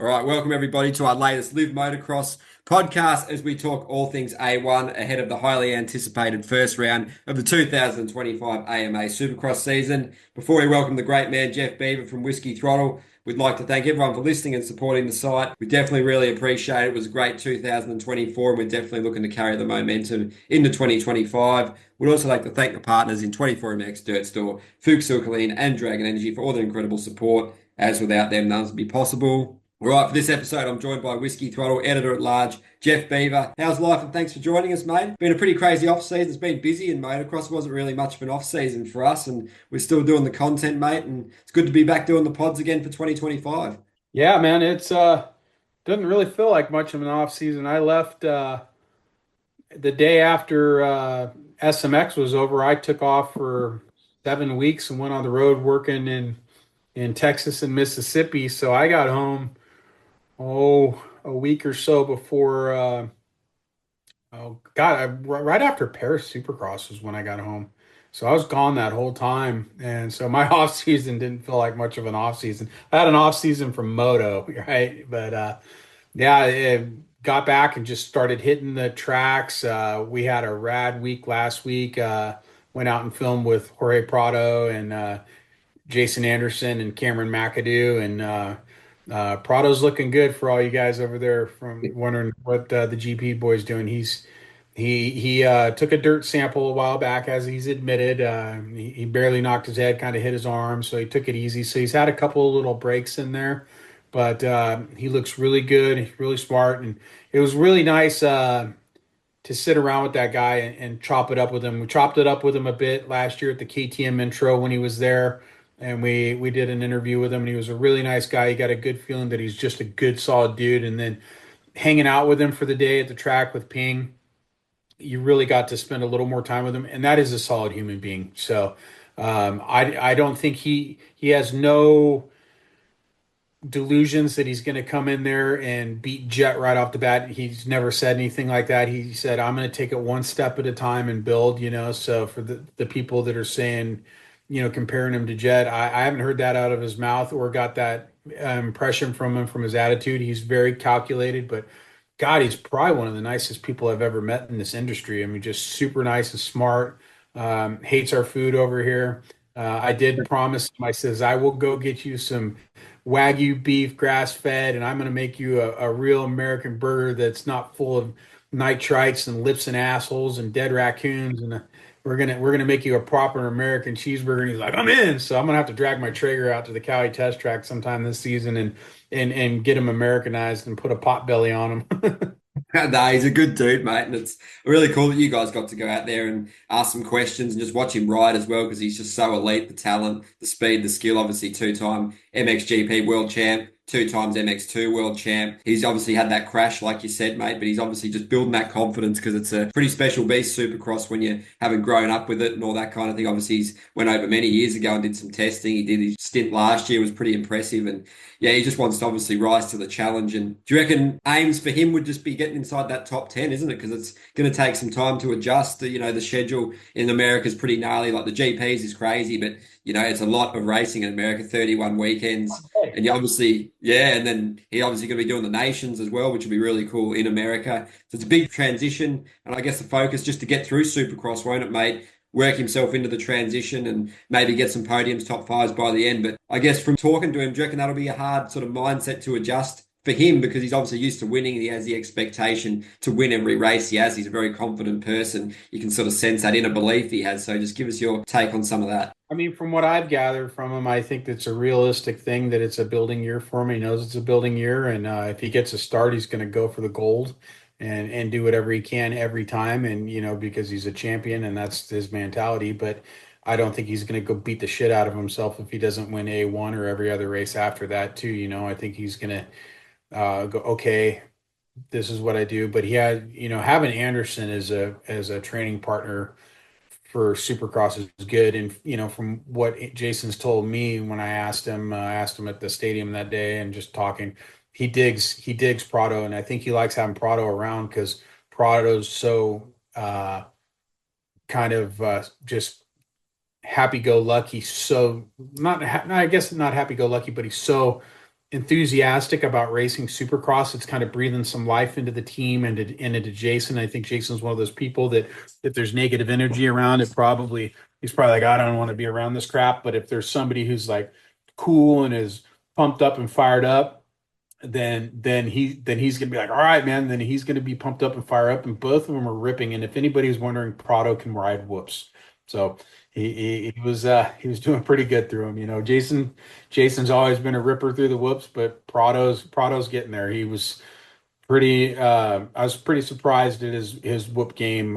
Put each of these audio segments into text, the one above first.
All right, welcome everybody to our latest Live Motocross podcast as we talk all things A1 ahead of the highly anticipated first round of the 2025 AMA Supercross season. Before we welcome the great man Jeff Beaver from Whiskey Throttle, we'd like to thank everyone for listening and supporting the site. We definitely really appreciate it. It was a great 2024 and we're definitely looking to carry the momentum into 2025. We'd also like to thank the partners in 24MX Dirt Store, Fuchs Silkaline and Dragon Energy for all their incredible support, as without them none would be possible. All right, for this episode, I'm joined by Whiskey Throttle Editor at Large, Jeff Beaver. How's life and thanks for joining us, mate? Been a pretty crazy off-season. It's been busy in motocross. It wasn't really much of an off-season for us, and we're still doing the content, mate, and it's good to be back doing the pods again for 2025. Yeah, man, it's doesn't really feel like much of an off season. I left the day after SMX was over. I took off for 7 weeks and went on the road working in Texas and Mississippi. So I got home a week or so before right after Paris Supercross was when I got home. So I was gone that whole time, and so my off season didn't feel like much of an off season. I had an off season from moto, right? But yeah, got back and just started hitting the tracks. We had a rad week last week. Went out and filmed with Jorge Prado and Jason Anderson and Cameron McAdoo, and Prado's looking good for all you guys over there from wondering what the GP boy's doing. He took a dirt sample a while back, as he's admitted. He barely knocked his head, kind of hit his arm, so he took it easy. So he's had a couple of little breaks in there, but he looks really good. He's really smart, and it was really nice to sit around with that guy and chop it up with him. We chopped it up with him a bit last year at the KTM intro when he was there, and we did an interview with him, and he was a really nice guy. You got a good feeling that he's just a good, solid dude. And then hanging out with him for the day at the track with Ping, you really got to spend a little more time with him, and that is a solid human being. So I don't think he has no delusions that he's going to come in there and beat Jett right off the bat. He's never said anything like that. He said, I'm going to take it one step at a time and build, So for the people that are saying, comparing him to Jett, I haven't heard that out of his mouth or got that impression from him, from his attitude. He's very calculated, but God, he's probably one of the nicest people I've ever met in this industry. I mean, just super nice and smart. Hates our food over here. I did promise him, I says, I will go get you some Wagyu beef, grass fed, and I'm going to make you a real American burger that's not full of nitrites and lips and assholes and dead raccoons. And we're gonna make you a proper American cheeseburger. And he's like, I'm in. So I'm gonna have to drag my Traeger out to the Cali test track sometime this season and get him Americanized and put a pot belly on him. No, he's a good dude, mate, and it's really cool that you guys got to go out there and ask some questions and just watch him ride as well because he's just so elite. The talent, the speed, the skill. Obviously, two-time MXGP world champ, two times MX2 world champ. He's obviously had that crash, like you said, mate, but he's obviously just building that confidence because it's a pretty special beast, Supercross, when you haven't grown up with it and all that kind of thing. Obviously, he's went over many years ago and did some testing. He did his stint last year, was pretty impressive, and yeah, he just wants to obviously rise to the challenge. And do you reckon aims for him would just be getting inside that top 10, isn't it? Because it's going to take some time to adjust. The schedule in America is pretty gnarly. Like the GPs is crazy, but it's a lot of racing in America, 31 weekends. And you obviously, yeah, and then he obviously going to be doing the nations as well, which will be really cool in America. So it's a big transition. And I guess the focus just to get through Supercross, won't it, mate? Work himself into the transition and maybe get some podiums, top fives by the end. But I guess from talking to him, do you reckon that'll be a hard sort of mindset to adjust for him because he's obviously used to winning. He has the expectation to win every race he has. He's a very confident person. You can sort of sense that inner belief he has. So just give us your take on some of that. I mean, from what I've gathered from him, I think it's a realistic thing that it's a building year for him. He knows it's a building year, and if he gets a start, he's going to go for the gold and do whatever he can every time. And because he's a champion, and that's his mentality. But I don't think he's going to go beat the shit out of himself if he doesn't win A1 or every other race after that too. I think he's going to go, okay, this is what I do. But he had, having Anderson as a training partner for Supercross is good. And from what Jason's told me when I asked him at the stadium that day and just talking, he digs Prado, and I think he likes having Prado around because Prado's so kind of just happy go lucky. So not I guess not happy go lucky, but he's so enthusiastic about racing Supercross. It's kind of breathing some life into the team and into Jason. I think Jason's one of those people that if there's negative energy around, he's probably like, I don't want to be around this crap. But if there's somebody who's like cool and is pumped up and fired up, then he's gonna be like, all right, man. Then he's gonna be pumped up and fire up, and both of them are ripping. And if anybody's wondering, Prado can ride whoops. So he was doing pretty good through him. Jason's always been a ripper through the whoops, but Prado's getting there. He was pretty I was pretty surprised at his whoop game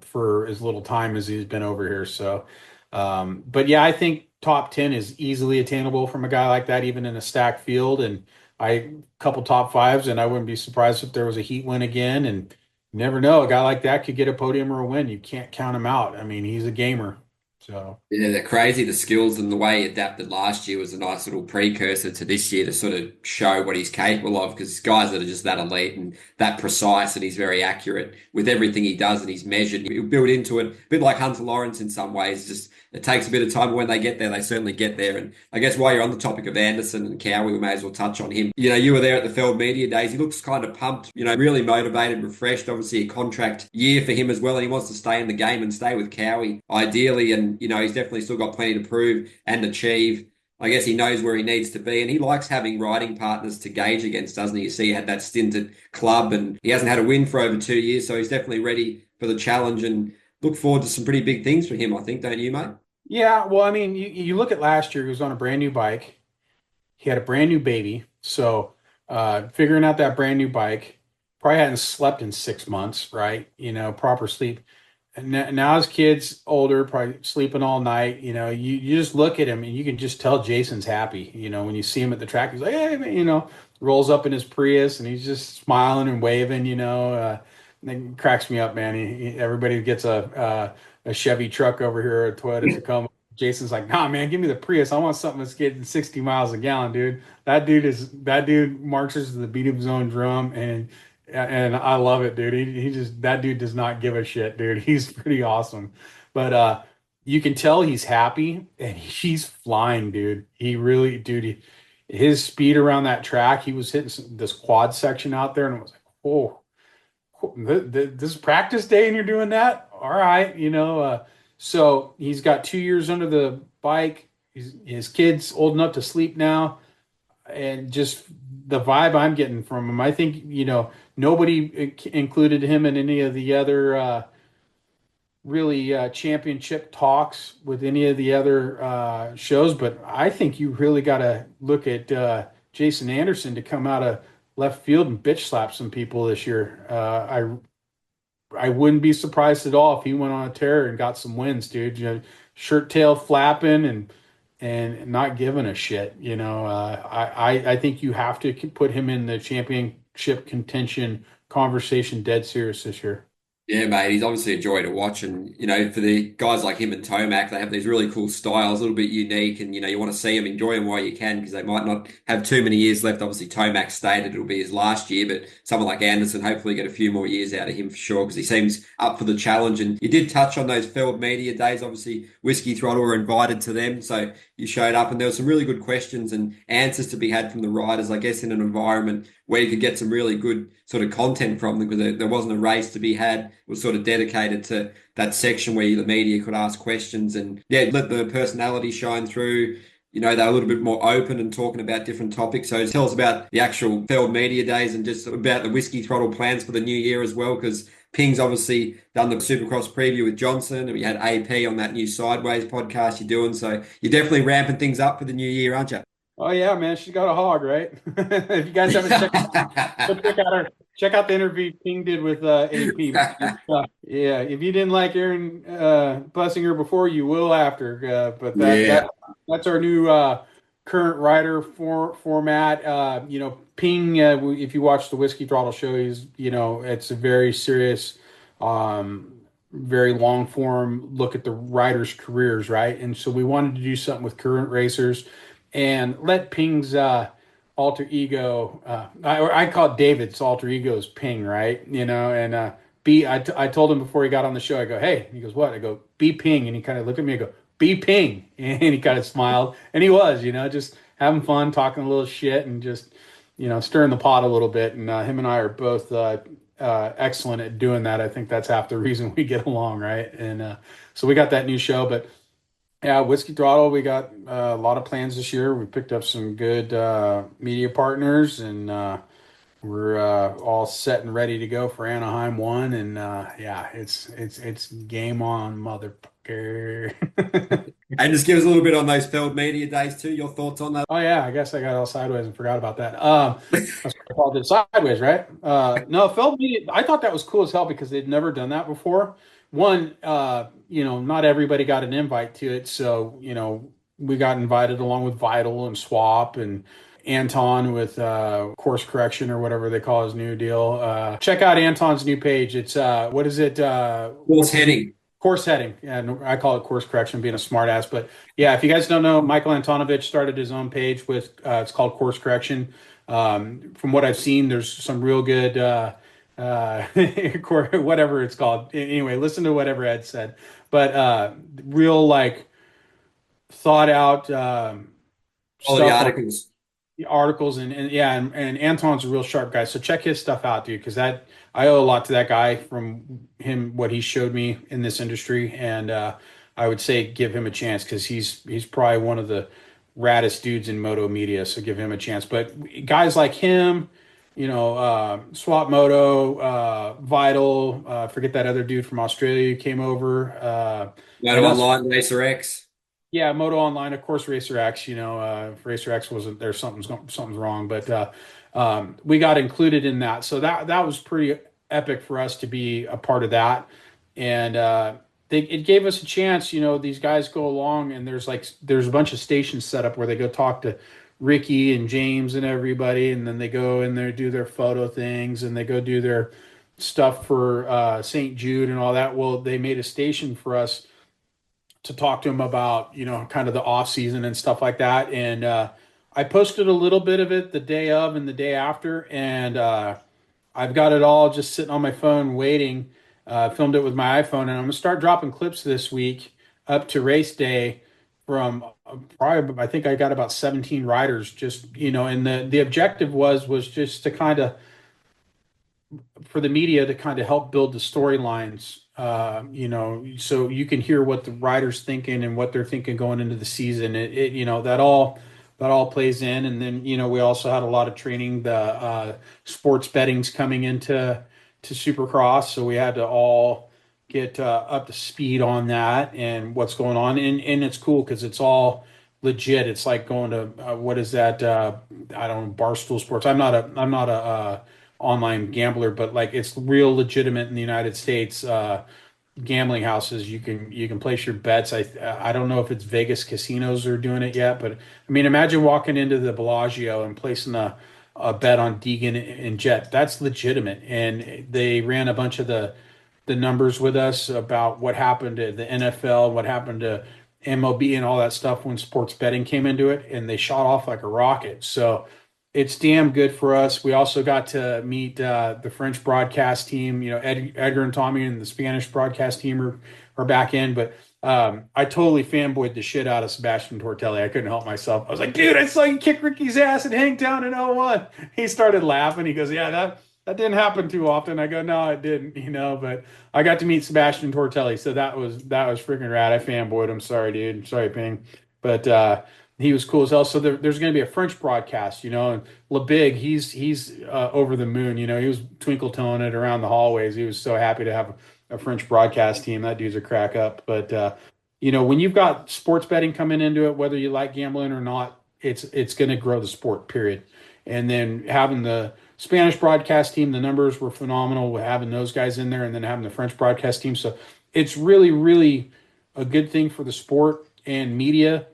for as little time as he's been over here. So but yeah, I think top 10 is easily attainable from a guy like that, even in a stacked field. And I couple top fives, and I wouldn't be surprised if there was a heat win again. And you never know, a guy like that could get a podium or a win. You can't count him out. I mean, he's a gamer. So Yeah, they're crazy. The skills and the way he adapted last year was a nice little precursor to this year to sort of show what he's capable of because guys that are just that elite and that precise and he's very accurate with everything he does and he's measured. He'll build into it, a bit like Hunter Lawrence in some ways. Just it takes a bit of time, but when they get there, they certainly get there. And I guess while you're on the topic of Anderson and Cowie, we may as well touch on him. You were there at the Feld Media Days. He looks kind of pumped, really motivated, refreshed. Obviously, a contract year for him as well, and he wants to stay in the game and stay with Cowie ideally. And he's definitely still got plenty to prove and achieve. I guess he knows where he needs to be, and he likes having riding partners to gauge against, doesn't he? You see, he had that stint at Club, and he hasn't had a win for over 2 years, so he's definitely ready for the challenge and look forward to some pretty big things for him, I think, don't you, mate? yeah, well, I mean, you look at last year, he was on a brand new bike. He had a brand new baby. So figuring out that brand new bike, probably hadn't slept in 6 months, right? Proper sleep. And now his kid's older, probably sleeping all night. You just look at him and you can just tell Jason's happy. When you see him at the track, he's like, hey, man, rolls up in his Prius and he's just smiling and waving. And it cracks me up, man. Everybody gets a Chevy truck over here, a Toyota Tacoma. Jason's like, nah, man, give me the Prius. I want something that's getting 60 miles a gallon, dude. That dude marches to the beat of his own drum, and I love it, dude. That dude does not give a shit, dude. He's pretty awesome. But you can tell he's happy and he's flying, dude. He really, dude, his speed around that track, he was hitting this quad section out there, and it was like, oh, this is practice day and you're doing that? All right, so he's got 2 years under the bike. His kid's old enough to sleep now, and just the vibe I'm getting from him, I think nobody included him in any of the other really championship talks with any of the other shows, but I think you really got to look at Jason Anderson to come out of left field and bitch slap some people this year. I wouldn't be surprised at all if he went on a tear and got some wins, dude. Shirt tail flapping and not giving a shit. I think you have to put him in the championship contention conversation dead serious this year. Yeah, mate, he's obviously a joy to watch. And, for the guys like him and Tomac, they have these really cool styles, a little bit unique. And, you want to see them, enjoy them while you can, because they might not have too many years left. Obviously, Tomac stated it'll be his last year, but someone like Anderson, hopefully get a few more years out of him for sure, because he seems up for the challenge. And you did touch on those Feld Media Days. Obviously, Whiskey Throttle were invited to them. So you showed up, and there were some really good questions and answers to be had from the riders, I guess, in an environment where you could get some really good sort of content from them because there wasn't a race to be had. It was sort of dedicated to that section where the media could ask questions and let the personality shine through. They're a little bit more open and talking about different topics. So tell us about the actual Feld Media Days and just about the Whiskey Throttle plans for the new year as well, because Ping's obviously done the Supercross preview with Johnson, and we had AP on that new Sideways podcast you're doing. So you're definitely ramping things up for the new year, aren't you? Oh yeah, man, she's got a hog, right? If you guys haven't check out the interview King did with AP. Yeah, if you didn't like Aaron blessing her before, you will after. But that's our new current writer format. Ping. If you watch the Whiskey Throttle show, it's a very serious, very long form look at the riders' careers, right? And so we wanted to do something with current racers and let Ping's alter ego, I call it David's alter ego is Ping, right? And I told him before he got on the show, I go, hey, he goes, what? I go, be Ping. And he kind of looked at me and go, be Ping. And he kind of smiled. And he was, just having fun, talking a little shit, and just stirring the pot a little bit. And him and I are both excellent at doing that. I think that's half the reason we get along, right? And so we got that new show, but yeah, Whiskey Throttle. We got a lot of plans this year. We picked up some good media partners, and we're all set and ready to go for Anaheim 1. And yeah, it's game on, motherfucker. And just give us a little bit on those Feld media days too. Your thoughts on that? Oh yeah, I guess I got all sideways and forgot about that. That's what I called it, sideways, right? No, Feld media. I thought that was cool as hell because they'd never done that before. One, not everybody got an invite to it, so we got invited along with Vital and Swap and Anton with course correction or whatever they call his new deal. Check out Anton's new page. It's what is it? Course heading. Course heading. Yeah, I call it course correction, being a smartass. But yeah, if you guys don't know, Michael Antonovich started his own page with it's called Course Correction. From what I've seen, there's some real good whatever it's called. Anyway, listen to whatever Ed said. But real like thought out All the stuff articles. the articles and yeah, and Anton's a real sharp guy. So check his stuff out, dude, because that I owe a lot to that guy from him what he showed me in this industry, and I would say give him a chance because he's probably one of the raddest dudes in moto media. So give him a chance. But guys like him, Swap Moto, Vital, forget that other dude from Australia who came over. Moto Online, Racer X. Yeah, Moto Online, of course, Racer X. If Racer X wasn't there, something's wrong. But we got included in that, so that was pretty epic for us to be a part of that, and it gave us a chance. These guys go along, and there's a bunch of stations set up where they go talk to Ricky and James and everybody, and then they go in there do their photo things, and they go do their stuff for St. Jude and all that. Well, they made a station for us to talk to him about, kind of the off season and stuff like that. And I posted a little bit of it the day of and the day after. And I've got it all just sitting on my phone waiting, filmed it with my iPhone. And I'm going to start dropping clips this week up to race day from probably, I think I got about 17 riders just, and the objective was just to kind of, for the media to kind of help build the storylines, so you can hear what the riders thinking and what they're thinking going into the season. That all plays in, and then we also had a lot of training. The sports betting's coming into Supercross, so we had to all get up to speed on that and what's going on, and it's cool because it's all legit. It's like going to what is that? I don't know, Barstool Sports. I'm not a online gambler, but like it's real legitimate in the United States. Gambling houses, you can place your bets. I don't know if it's Vegas casinos are doing it yet, but I mean, imagine walking into the Bellagio and placing a bet on Deegan and Jett. That's legitimate, and they ran a bunch of the numbers with us about what happened to the NFL, what happened to MLB, and all that stuff when sports betting came into it, and they shot off like a rocket. So it's damn good for us. We also got to meet the French broadcast team. Edgar and Tommy and the Spanish broadcast team are back in. But I totally fanboyed the shit out of Sebastian Tortelli. I couldn't help myself. I was like, dude, I saw you kick Ricky's ass at Hangtown in '01. He started laughing. He goes, yeah, that didn't happen too often. I go, no, it didn't. But I got to meet Sebastian Tortelli, so that was freaking rad. I fanboyed him. Sorry, dude. Sorry, Ping. But he was cool as hell. So there's going to be a French broadcast, and LeBig, he's over the moon. He was twinkle toeing it around the hallways. He was so happy to have a French broadcast team. That dude's a crack up. But when you've got sports betting coming into it, whether you like gambling or not, it's going to grow the sport. Period. And then having the Spanish broadcast team, the numbers were phenomenal with having those guys in there, and then having the French broadcast team. So it's really, really a good thing for the sport and media.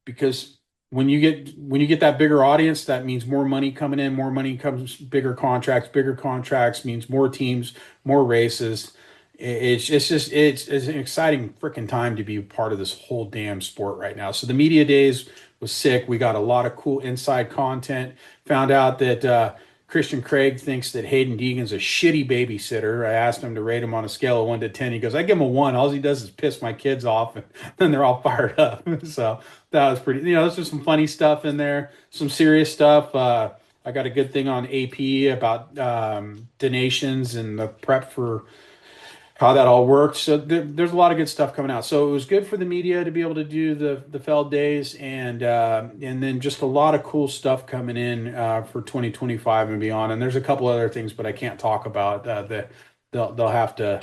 Because when you get that bigger audience, that means more money coming in, more money comes, bigger contracts means more teams, more races. It's an exciting freaking time to be part of this whole damn sport right now. So the media days was sick. We got a lot of cool inside content. Found out that Christian Craig thinks that Hayden Deegan's a shitty babysitter. I asked him to rate him on a scale of 1 to 10. He goes, I give him a 1. All he does is piss my kids off, and then they're all fired up. So that was pretty, there's just some funny stuff in there, some serious stuff. I got a good thing on AP about donations and the prep for how that all worked. So there's a lot of good stuff coming out. So it was good for the media to be able to do the Feld days, and then just a lot of cool stuff coming in for 2025 and beyond. And there's a couple other things, but I can't talk about that. They'll have to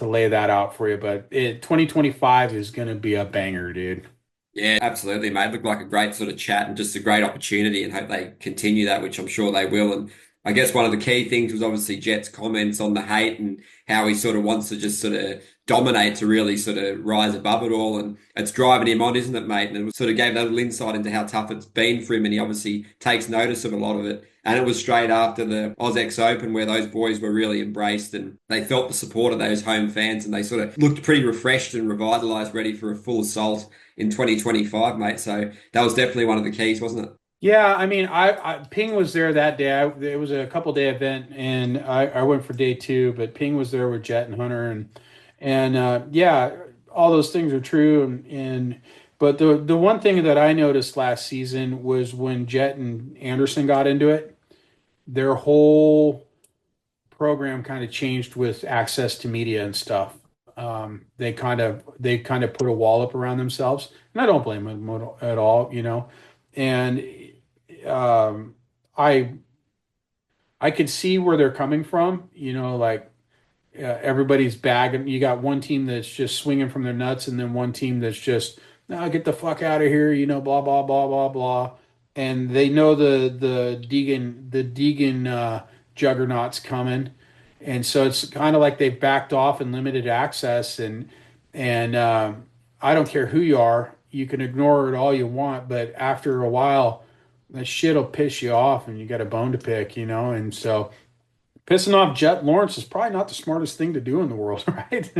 lay that out for you. But 2025 is going to be a banger, dude. Yeah, absolutely, mate. Looked like a great sort of chat and just a great opportunity, and hope they continue that, which I'm sure they will. And I guess one of the key things was obviously Jett's comments on the hate and how he sort of wants to just sort of dominate to really sort of rise above it all. And it's driving him on, isn't it, mate? And it sort of gave that little insight into how tough it's been for him. And he obviously takes notice of a lot of it. And it was straight after the AusX Open where those boys were really embraced and they felt the support of those home fans, and they sort of looked pretty refreshed and revitalized, ready for a full assault in 2025, mate. So that was definitely one of the keys, wasn't it? Yeah, I mean, Ping was there that day. It was a couple day event, and I went for day two. But Ping was there with Jett and Hunter, and yeah, all those things are true. And but the one thing that I noticed last season was when Jett and Anderson got into it, their whole program kind of changed with access to media and stuff. They kind of put a wall up around themselves, and I don't blame them at all. And um, I I could see where they're coming from. Like everybody's bagging. You got one team that's just swinging from their nuts, and then one team that's just, no, get the fuck out of here. Blah blah blah blah blah. And they know the Deegan juggernaut's coming, and so it's kind of like they've backed off and limited access. And I don't care who you are, you can ignore it all you want, but after a while, that shit'll piss you off, and you got a bone to pick. And so pissing off Jett Lawrence is probably not the smartest thing to do in the world, right?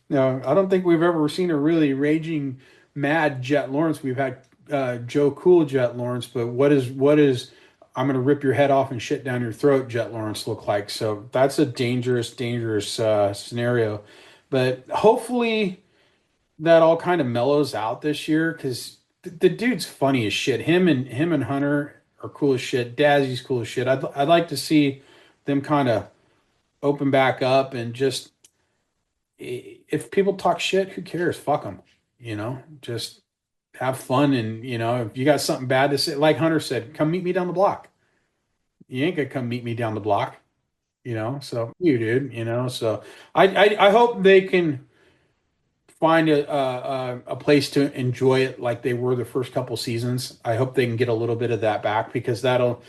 No, I don't think we've ever seen a really raging mad Jett Lawrence. We've had Joe Cool Jett Lawrence, but what is I'm going to rip your head off and shit down your throat Jett Lawrence look like? So that's a dangerous scenario. But hopefully that all kind of mellows out this year, because the dude's funny as shit. Him and Hunter are cool as shit. Dazzy's cool as shit. I'd like to see them kind of open back up, and just, if people talk shit, who cares? Fuck them. Just have fun. And if you got something bad to say, like Hunter said, come meet me down the block. You ain't gonna come meet me down the block. So you dude. So I hope they can find a place to enjoy it like they were the first couple seasons. I hope they can get a little bit of that back, because that'll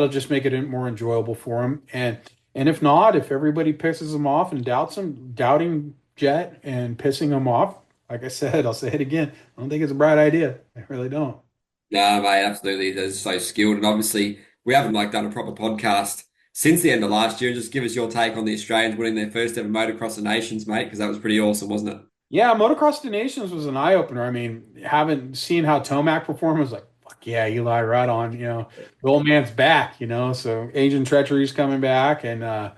just make it more enjoyable for them. And if not, if everybody pisses them off and doubting Jett and pissing them off, like I said, I'll say it again, I don't think it's a bright idea. I really don't. No, mate, absolutely. They're so skilled. And obviously, we haven't done a proper podcast since the end of last year. Just give us your take on the Australians winning their first ever Motocross of Nations, mate, because that was pretty awesome, wasn't it? Yeah, Motocross the Nations was an eye opener. I mean, having seen how Tomac performed, I was like, fuck yeah, Eli, right on. The old man's back. So Agent Treachery's coming back, and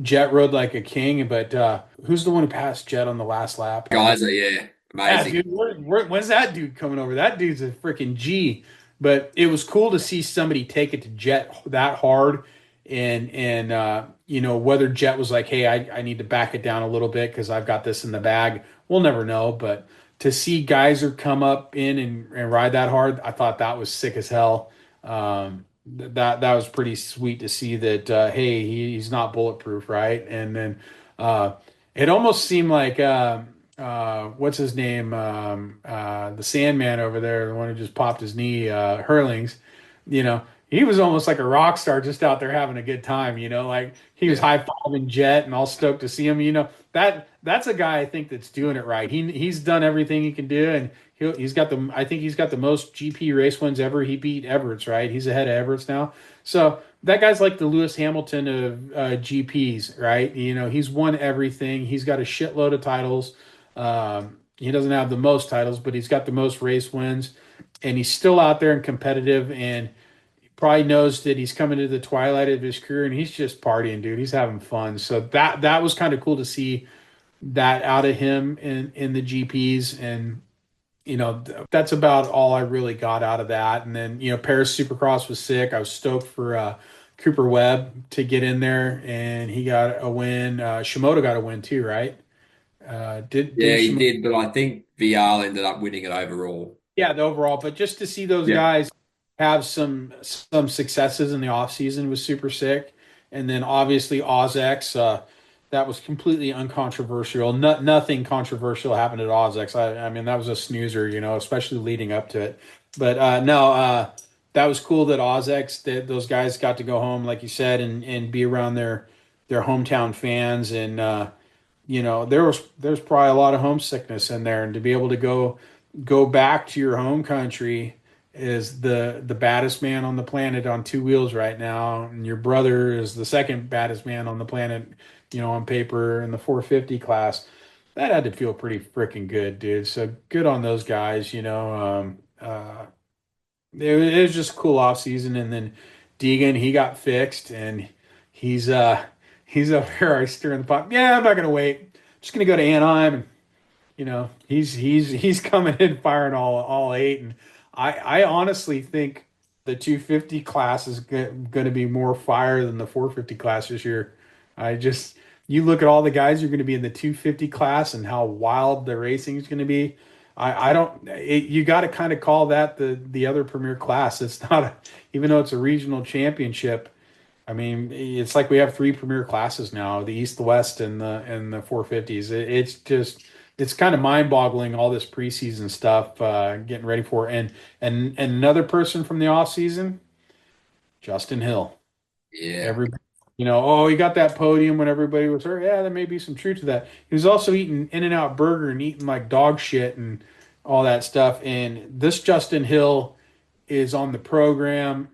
Jett rode like a king. But who's the one who passed Jett on the last lap? Guys, yeah, Yeah, amazing. dude, when's that dude coming over? That dude's a freaking G. But it was cool to see somebody take it to Jett that hard, and whether Jett was like, hey, I need to back it down a little bit because I've got this in the bag. We'll never know. But to see Geyser come up in and ride that hard, I thought that was sick as hell. That was pretty sweet to see that. Hey, he's not bulletproof, right? And then it almost seemed like what's his name, the Sandman over there, the one who just popped his knee, Hurlings. He was almost like a rock star, just out there having a good time. Like he was high fiving Jett and all stoked to see him. That's a guy I think that's doing it right. He's done everything he can do, and I think he's got the most GP race wins ever. He beat Everett's, right? He's ahead of Everett's now. So that guy's like the Lewis Hamilton of GPs, right? He's won everything. He's got a shitload of titles. He doesn't have the most titles, but he's got the most race wins, and he's still out there and competitive. And probably knows that he's coming to the twilight of his career and he's just partying, dude. He's having fun. So that was kind of cool to see that out of him in the GPs. And that's about all I really got out of that. And then Paris Supercross was sick. I was stoked for Cooper Webb to get in there, and he got a win. Shimoda got a win too, right? Didn't Yeah, he Shimoda? did, but I think Vial ended up winning it overall. Yeah, the overall. But just to see those Yeah. guys have some successes in the off season was super sick. And then obviously OzX, that was completely uncontroversial. Nothing controversial happened at OzX. I mean, that was a snoozer, especially leading up to it. But no, that was cool that OzX, that those guys got to go home, like you said, and be around their hometown fans. And there's probably a lot of homesickness in there, and to be able to go back to your home country is the baddest man on the planet on two wheels right now, and your brother is the second baddest man on the planet, on paper in the 450 class. That had to feel pretty freaking good, dude. So good on those guys. It was just a cool off season, and then Deegan, he got fixed, and he's he's up here stirring the pot. Yeah, I'm not gonna wait. Just gonna go to Anaheim, and he's coming in firing all eight, and I honestly think the 250 class is going to be more fire than the 450 class this year. I just You look at all the guys who are going to be in the 250 class and how wild the racing is going to be. I don't. You got to kind of call that the other premier class. It's not even though it's a regional championship. I mean, it's like we have three premier classes now: the East, the West, and the 450s. It's kind of mind-boggling, all this preseason stuff, getting ready for it. And another person from the off season, Justin Hill. Yeah. Everybody, oh, he got that podium when everybody was hurt. Yeah, there may be some truth to that. He was also eating In-N-Out burger and eating like dog shit and all that stuff. And this Justin Hill is on the program,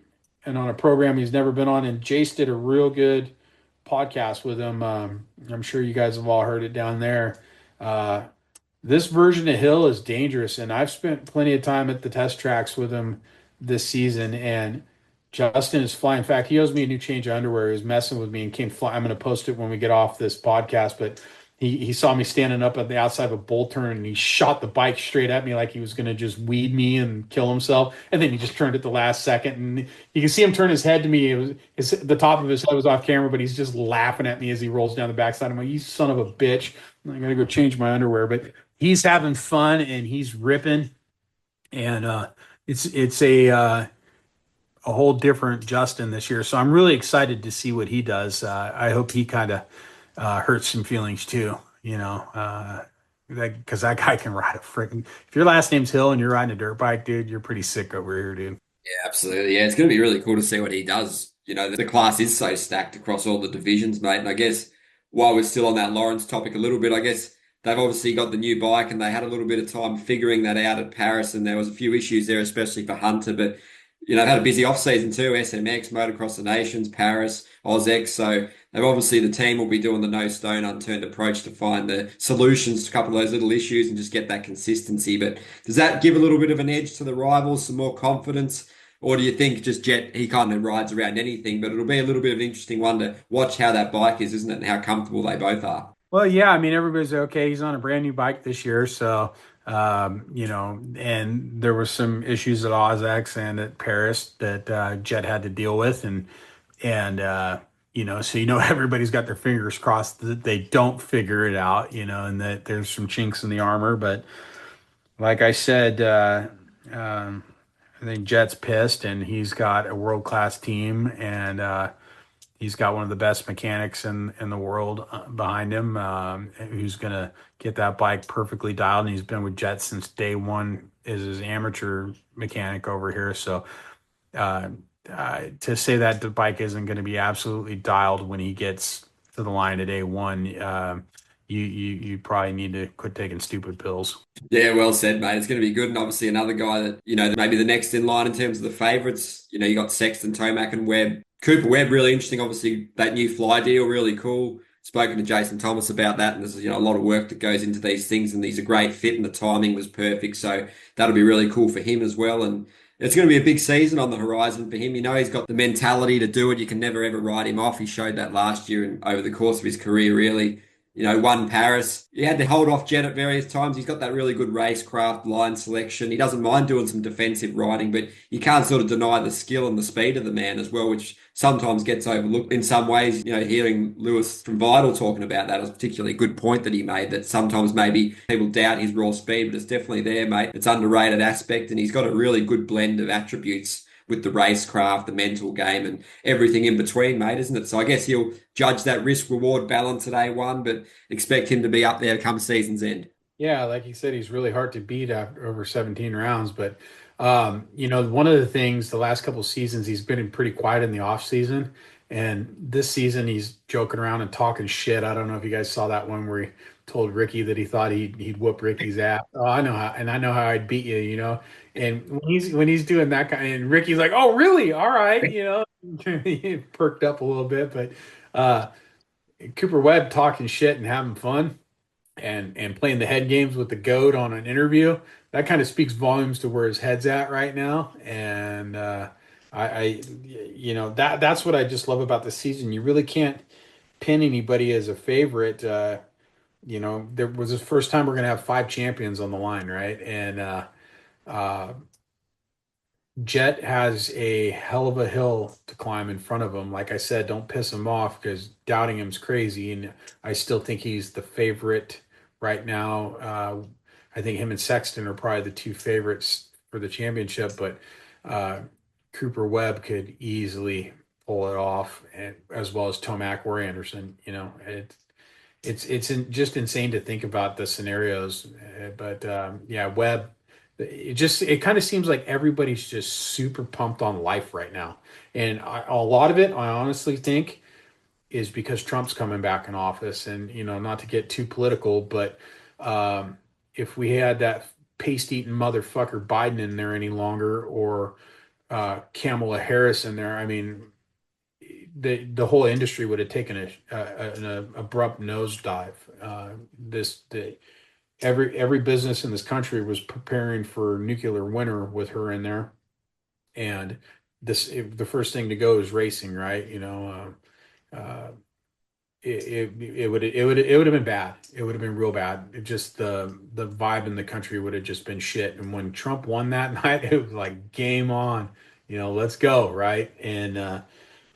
and on a program he's never been on. And Jace did a real good podcast with him. I'm sure you guys have all heard it down there. Uh, this version of Hill is dangerous, and I've spent plenty of time at the test tracks with him this season. And Justin is flying. In fact, he owes me a new change of underwear. He was messing with me and came fly. I'm going to post it when we get off this podcast. But he saw me standing up at the outside of a bull turn, and he shot the bike straight at me like he was going to just weed me and kill himself. And then he just turned at the last second, and you can see him turn his head to me. The top of his head was off camera, but he's just laughing at me as he rolls down the backside. I'm like, "You son of a bitch!" I got to go change my underwear, but he's having fun and he's ripping, and it's a whole different Justin this year. So I'm really excited to see what he does. I hope he kind of hurts some feelings too, because that guy can ride a freaking. If your last name's Hill and you're riding a dirt bike, dude, you're pretty sick over here, dude. Yeah, absolutely. Yeah, it's going to be really cool to see what he does. The class is so stacked across all the divisions, mate. And I guess while we're still on that Lawrence topic a little bit, I guess they've obviously got the new bike and they had a little bit of time figuring that out at Paris. And there was a few issues there, especially for Hunter. But, they've had a busy off season too. SMX, Motocross the Nations, Paris, OzX. So they've obviously, the team will be doing the no stone unturned approach to find the solutions to a couple of those little issues and just get that consistency. But does that give a little bit of an edge to the rivals, some more confidence? Or do you think just Jett, he kind of rides around anything, but it'll be a little bit of an interesting one to watch how that bike is, isn't it? And how comfortable they both are. Well, yeah, I mean, everybody's okay. He's on a brand new bike this year, so and there were some issues at OzX and at Paris that Jett had to deal with, and so everybody's got their fingers crossed that they don't figure it out, and that there's some chinks in the armor. But like I said, I think Jett's pissed, and he's got a world class team, and he's got one of the best mechanics in the world behind him, who's going to get that bike perfectly dialed. And he's been with Jett since day one as his amateur mechanic over here. So uh, to say that the bike isn't going to be absolutely dialed when he gets to the line at day one, you probably need to quit taking stupid pills. Yeah, well said, mate. It's going to be good. And obviously another guy that, maybe the next in line in terms of the favourites, you got Sexton, Tomac and Webb. Cooper Webb, really interesting. Obviously that new fly deal, really cool. Spoken to Jason Thomas about that. And there's, a lot of work that goes into these things, and he's a great fit and the timing was perfect. So that'll be really cool for him as well. And It's going to be a big season on the horizon for him. You know, he's got the mentality to do it. You can never ever write him off. He showed that last year and over the course of his career, really. You know, won Paris. He had to hold off Jett at various times. He's got that really good racecraft, line selection. He doesn't mind doing some defensive riding, but you can't sort of deny the skill and the speed of the man as well, which sometimes gets overlooked in some ways. You know, hearing Lewis from Vital talking about that was a particularly good point that he made, that sometimes maybe people doubt his raw speed, but it's definitely there, mate. It's underrated aspect, and he's got a really good blend of attributes with the racecraft, the mental game, and everything in between, mate, isn't it? So I guess he'll judge that risk-reward balance at A1, but expect him to be up there come season's end. Yeah, like you said, he's really hard to beat after over 17 rounds. But one of the things the last couple of seasons he's been pretty quiet in the off season, and this season he's joking around and talking shit. I don't know if you guys saw that one where he told Ricky that he thought he'd whoop Ricky's ass. Oh, I know how, and I know how I'd beat you, And when he's doing that kind, and Ricky's like, "Oh, really? All right," he perked up a little bit. But Cooper Webb talking shit and having fun and playing the head games with the goat on an interview, that kind of speaks volumes to where his head's at right now. And that's what I just love about the season. You really can't pin anybody as a favorite. There was the first time we're going to have 5 champions on the line, right? And uh, Jett has a hell of a hill to climb in front of him. Like I said, don't piss him off because doubting him's crazy. And I still think he's the favorite right now. I think him and Sexton are probably the two favorites for the championship, but Cooper Webb could easily pull it off, and as well as Tomac or Anderson. Just insane to think about the scenarios. But yeah, Webb. It kind of seems like everybody's just super pumped on life right now, and a lot of it I honestly think is because Trump's coming back in office. And not to get too political, but if we had that paste-eating motherfucker Biden in there any longer, or Kamala Harris in there, I mean, the whole industry would have taken an abrupt nosedive. Every business in this country was preparing for nuclear winter with her in there, and the first thing to go is racing, right? Uh, it would have been bad. It would have been real bad. The vibe in the country would have just been shit. And when Trump won that night, it was like game on. Let's go, right? And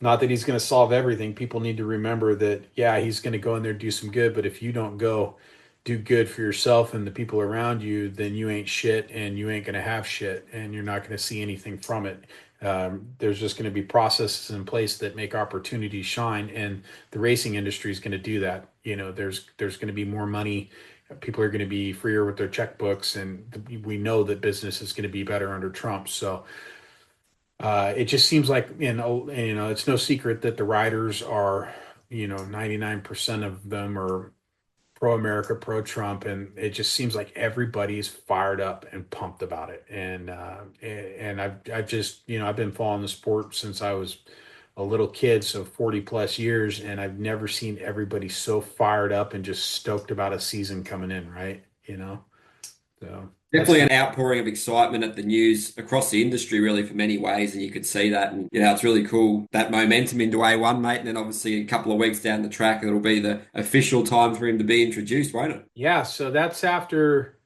not that he's going to solve everything. People need to remember that, yeah, he's going to go in there and do some good, but if you don't go do good for yourself and the people around you, then you ain't shit, and you ain't going to have shit, and you're not going to see anything from it. There's just going to be processes in place that make opportunities shine, and the racing industry is going to do that. There's going to be more money. People are going to be freer with their checkbooks, and we know that business is going to be better under Trump. So it just seems like, it's no secret that the riders are, 99% of them are pro-America, pro-Trump, and it just seems like everybody's fired up and pumped about it. And I've just, I've been following the sport since I was a little kid, so 40 plus years, and I've never seen everybody so fired up and just stoked about a season coming in, right? So Definitely an outpouring of excitement at the news across the industry, really, for many ways, and you could see that. And it's really cool, that momentum into A1, mate. And then obviously a couple of weeks down the track, it'll be the official time for him to be introduced, won't it? yeah, so that's after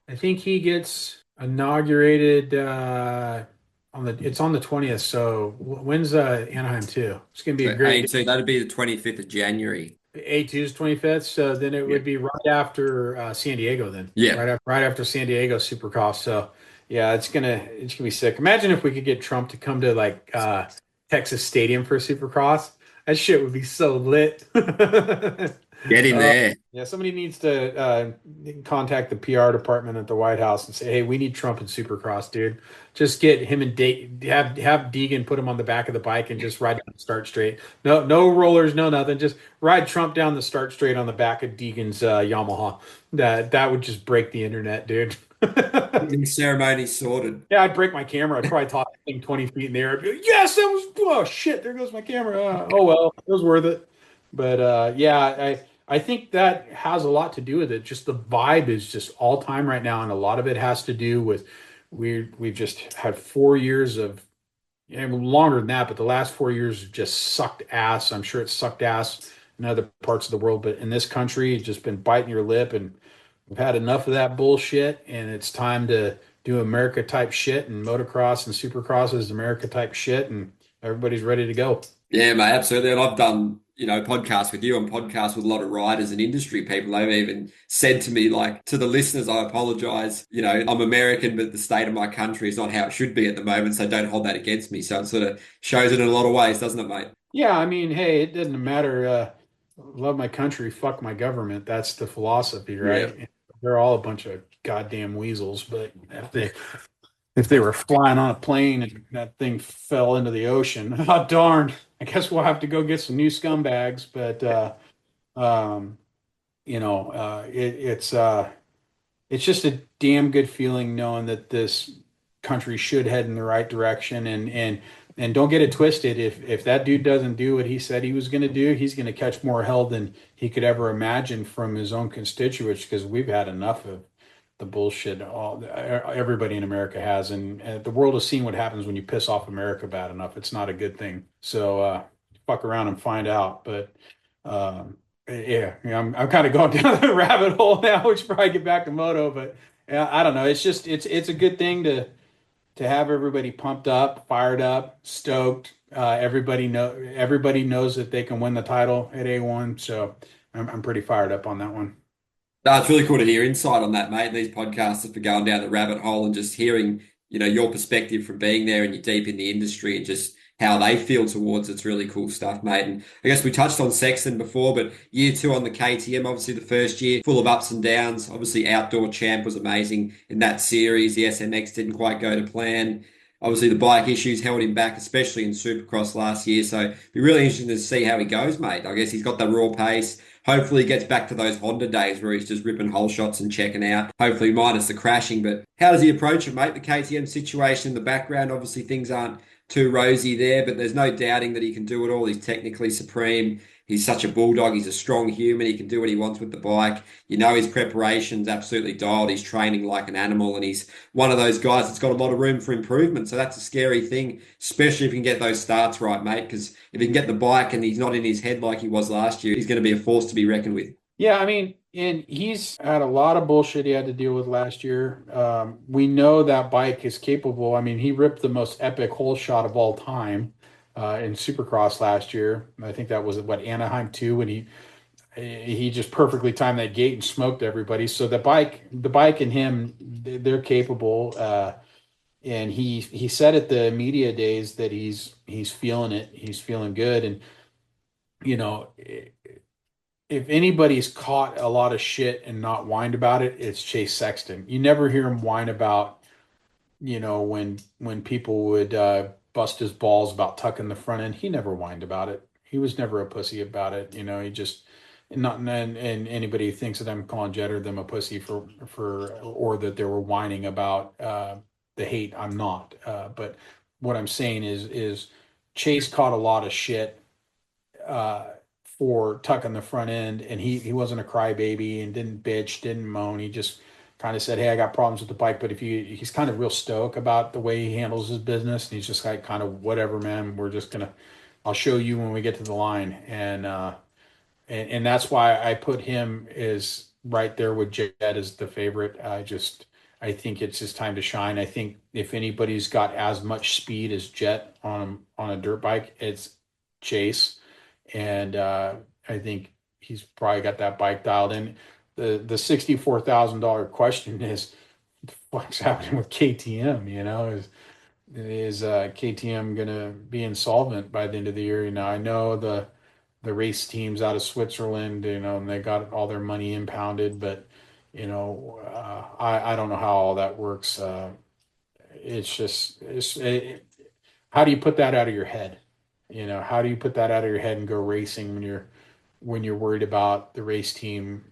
I think he gets inaugurated it's on the 20th. So when's Anaheim 2? It's gonna be a So great A2, that'd be the 25th of January. A2 is 25th, so then it Yeah. would be right after San Diego, then Yeah. right after San Diego Supercross. So yeah, it's gonna be sick. Imagine if we could get Trump to come to like Texas Stadium for Supercross. That shit would be so lit. Get him there. Yeah, somebody needs to contact the PR department at the White House and say, "Hey, we need Trump in Supercross, dude. Just get him and have Deegan put him on the back of the bike and just ride down the start straight. No rollers, no nothing. Just ride Trump down the start straight on the back of Deegan's Yamaha. That would just break the internet, dude." Getting ceremony sorted. Yeah, I'd break my camera. I'd probably toss the thing 20 feet in the air. I'd be like, yes, that was, oh shit, there goes my camera. Oh well, it was worth it. But yeah, I think that has a lot to do with it. Just the vibe is just all time right now, and a lot of it has to do with we've just had 4 years of, longer than that, but the last 4 years have just sucked ass. I'm sure it sucked ass in other parts of the world, but in this country, it's just been biting your lip, and we've had enough of that bullshit, and it's time to do America type shit, and motocross and supercross is America type shit, and everybody's ready to go. Yeah, mate, absolutely. And I've done, podcasts with you and podcasts with a lot of riders and industry people. They've even said to me, like, to the listeners, I apologize. I'm American, but the state of my country is not how it should be at the moment. So don't hold that against me. So it sort of shows it in a lot of ways, doesn't it, mate? Yeah, I mean, hey, it doesn't matter. Love my country, fuck my government. That's the philosophy, Yeah. right? They're all a bunch of goddamn weasels, but if they were flying on a plane and that thing fell into the ocean, oh darn! I guess we'll have to go get some new scumbags. But um, it's just a damn good feeling knowing that this country should head in the right direction. And don't get it twisted. If that dude doesn't do what he said he was going to do, he's going to catch more hell than he could ever imagine from his own constituents. Because we've had enough of the bullshit everybody in America has, and the world has seen what happens when you piss off America bad enough. It's not a good thing. So fuck around and find out. But yeah, I'm kind of going down the rabbit hole now. We should probably get back to moto, but yeah, I don't know. It's a good thing to have everybody pumped up, fired up, stoked. Everybody knows that they can win the title at A1, so I'm pretty fired up on that one. No, it's really cool to hear insight on that, mate. And these podcasts are for going down the rabbit hole and just hearing, your perspective from being there and you're deep in the industry and just how they feel towards it's really cool stuff, mate. And I guess we touched on Sexton before, but year two on the KTM, obviously the first year, full of ups and downs. Obviously, outdoor champ was amazing in that series. The SMX didn't quite go to plan. Obviously, the bike issues held him back, especially in Supercross last year. So it'd be really interesting to see how he goes, mate. I guess he's got the raw pace. Hopefully, he gets back to those Honda days where he's just ripping hole shots and checking out. Hopefully, minus the crashing. But how does he approach it, mate? The KTM situation in the background, obviously, things aren't too rosy there, but there's no doubting that he can do it all. He's technically supreme. He's such a bulldog. He's a strong human. He can do what he wants with the bike. His preparation's absolutely dialed. He's training like an animal, and he's one of those guys that's got a lot of room for improvement. So that's a scary thing, especially if you can get those starts right, mate. Because if he can get the bike and he's not in his head like he was last year, he's going to be a force to be reckoned with. Yeah, I mean, and he's had a lot of bullshit he had to deal with last year. We know that bike is capable. I mean, he ripped the most epic hole shot of all time in Supercross last year. I think that was at what, Anaheim 2, when he just perfectly timed that gate and smoked everybody. So the bike and him, they're capable. And he said at the media days that he's feeling it. He's feeling good, and you know if anybody's caught a lot of shit and not whined about it, it's Chase Sexton. You never hear him whine about, when people would bust his balls about tucking the front end. He never whined about it. He was never a pussy about it. He just not and anybody who thinks that I'm calling Jett or them a pussy or that they were whining about the hate. I'm not. But what I'm saying is Chase caught a lot of shit uh, for tucking the front end, and he wasn't a crybaby and didn't bitch, didn't moan. He just kind of said, "Hey, I got problems with the bike," but he's kind of real stoic about the way he handles his business, and he's just like, kind of, whatever, man. I'll show you when we get to the line, and that's why I put him as right there with Jett as the favorite. I think it's his time to shine. I think if anybody's got as much speed as Jett on a dirt bike, it's Chase, and I think he's probably got that bike dialed in. The $64,000 question is, what's happening with KTM? Is KTM gonna be insolvent by the end of the year? I know the race teams out of Switzerland, and they got all their money impounded, but I don't know how all that works. It's just how do you put that out of your head? How do you put that out of your head and go racing when you're worried about the race team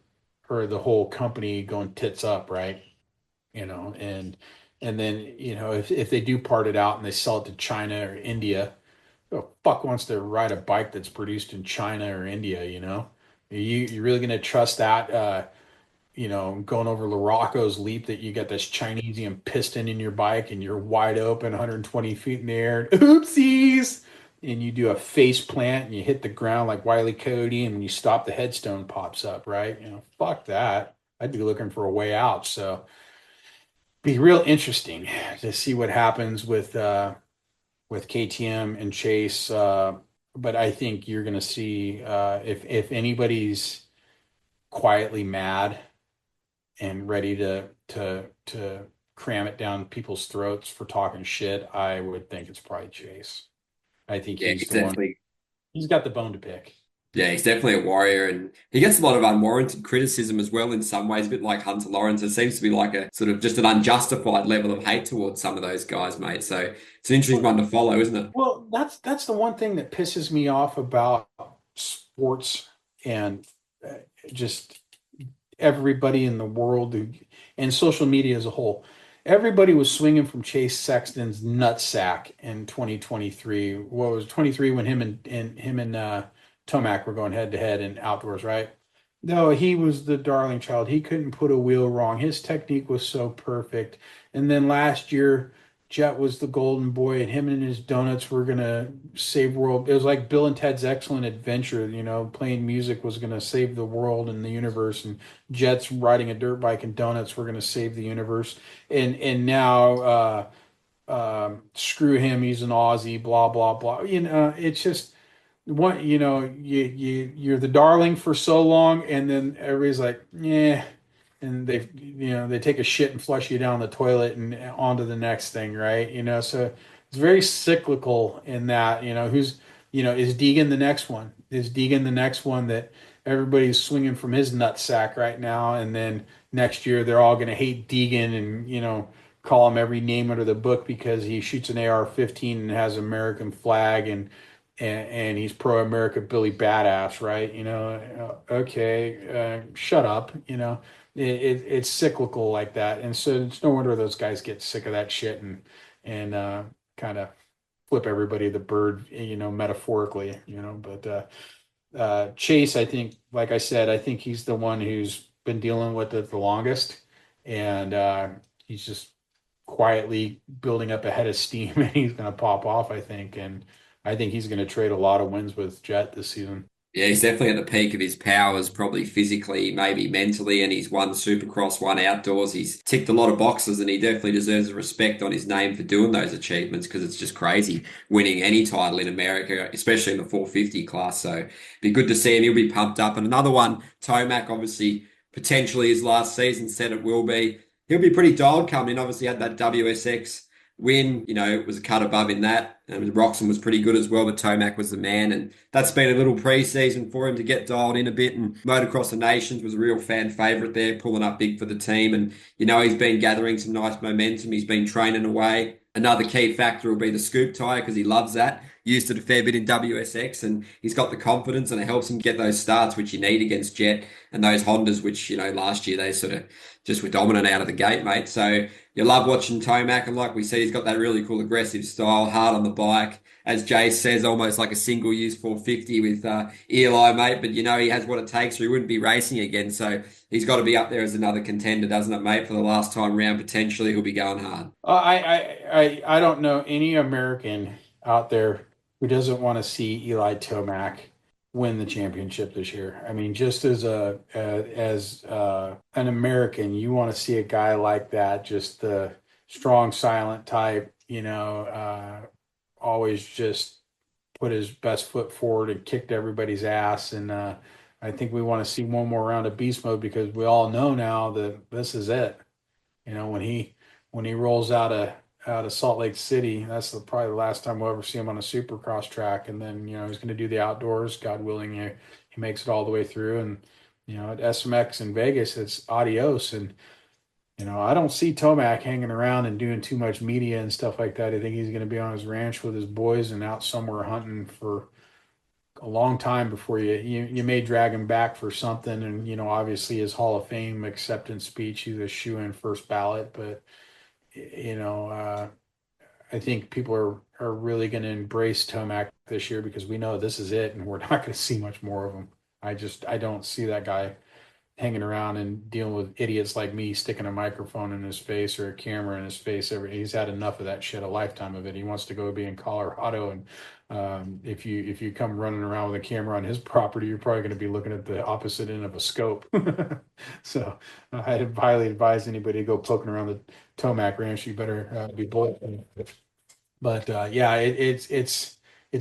or the whole company going tits up, right? And then if they do part it out and they sell it to China or India, who the fuck wants to ride a bike that's produced in China or India? You really gonna trust that? going over Larocco's leap that you got this Chinesian piston in your bike and you're wide open 120 feet in the air. Oopsies! And you do a face plant and you hit the ground like Wile E. Coyote, and when you stop, the headstone pops up, right? Fuck that. I'd be looking for a way out. So be real interesting to see what happens with KTM and Chase. But I think you're going to see if anybody's quietly mad and ready to cram it down people's throats for talking shit, I would think it's probably Chase. I think Yeah, he's he's the one. definitely He's got the bone to pick. Yeah, he's definitely a warrior, and he gets a lot of unwarranted criticism as well in some ways, a bit like Hunter Lawrence. It seems to be like a sort of just an unjustified level of hate towards some of those guys, mate. So it's an interesting Well, one to follow, isn't it? well, that's the one thing that pisses me off about sports and uh, just everybody in the world and social media as a whole. Everybody was swinging from Chase Sexton's nutsack in 2023. What was 23 when him and Tomac were going head to head in outdoors, right? No, he was the darling child. He couldn't put a wheel wrong. His technique was so perfect. And then last year, Jett was the golden boy, and him and his donuts were gonna save world. It was like Bill and Ted's Excellent Adventure. Playing music was gonna save the world and the universe, and Jett's riding a dirt bike and donuts were gonna save the universe. And now, screw him. He's an Aussie. Blah blah blah. It's just what you're the darling for so long, and then everybody's like, yeah, and they take a shit and flush you down the toilet and on to the next thing, right? So it's very cyclical in that. Is Deegan the next one? Is Deegan the next one that everybody's swinging from his nutsack right now, and then next year they're all going to hate Deegan and call him every name under the book because he shoots an AR-15 and has American flag and he's pro-America Billy Badass, right? Okay, shut up. It's cyclical like that, and so it's no wonder those guys get sick of that shit and kind of flip everybody the bird, metaphorically. But Chase, I think, like I said, I think he's the one who's been dealing with it the longest, and he's just quietly building up a head of steam, and he's going to pop off, I think, and I think he's going to trade a lot of wins with Jett this season. Yeah, he's definitely at the peak of his powers, probably physically, maybe mentally, and he's won Supercross, won outdoors. He's ticked a lot of boxes, and he definitely deserves the respect on his name for doing those achievements because it's just crazy winning any title in America, especially in the 450 class. So be good to see him. He'll be pumped up. And another one, Tomac, obviously, potentially his last season, said it will be. He'll be pretty dialed coming in. Obviously, had that WSX win, it was a cut above in that. Roxon was pretty good as well, but Tomac was the man. And that's been a little pre-season for him to get dialed in a bit. And Motocross of Nations was a real fan favourite there, pulling up big for the team. And, he's been gathering some nice momentum. He's been training away. Another key factor will be the scoop tyre because he loves that. Used it a fair bit in WSX, and he's got the confidence, and it helps him get those starts, which you need against Jett and those Hondas, which, last year they sort of just were dominant out of the gate, mate. So you love watching Tomac, and like we said, he's got that really cool aggressive style, hard on the bike. As Jay says, almost like a single-use 450 with Eli, mate. But, he has what it takes, or he wouldn't be racing again. So he's got to be up there as another contender, doesn't it, mate? For the last time round, potentially, he'll be going hard. I don't know any American out there who doesn't want to see Eli Tomac win the championship this year. I mean, just as an American, you want to see a guy like that, just the strong, silent type, always just put his best foot forward and kicked everybody's ass. And I think we want to see one more round of beast mode because we all know now that this is it. When he rolls out of Salt Lake City, that's probably the last time we'll ever see him on a Supercross track. And then he's going to do the outdoors, God willing. He makes it all the way through, and at SMX in Vegas, it's adios. And I don't see Tomac hanging around and doing too much media and stuff like that. I think he's going to be on his ranch with his boys and out somewhere hunting for a long time before you may drag him back for something. And obviously his Hall of Fame acceptance speech, he's a shoe-in first ballot, but I think people are really going to embrace Tomac this year because we know this is it, and we're not going to see much more of him. I don't see that guy hanging around and dealing with idiots like me sticking a microphone in his face or a camera in his face. He's had enough of that shit, a lifetime of it. He wants to go be in Colorado, and if you come running around with a camera on his property, you're probably going to be looking at the opposite end of a scope. So I'd highly advise anybody to go poking around the Tomac Ranch. You better be bold. But yeah, it's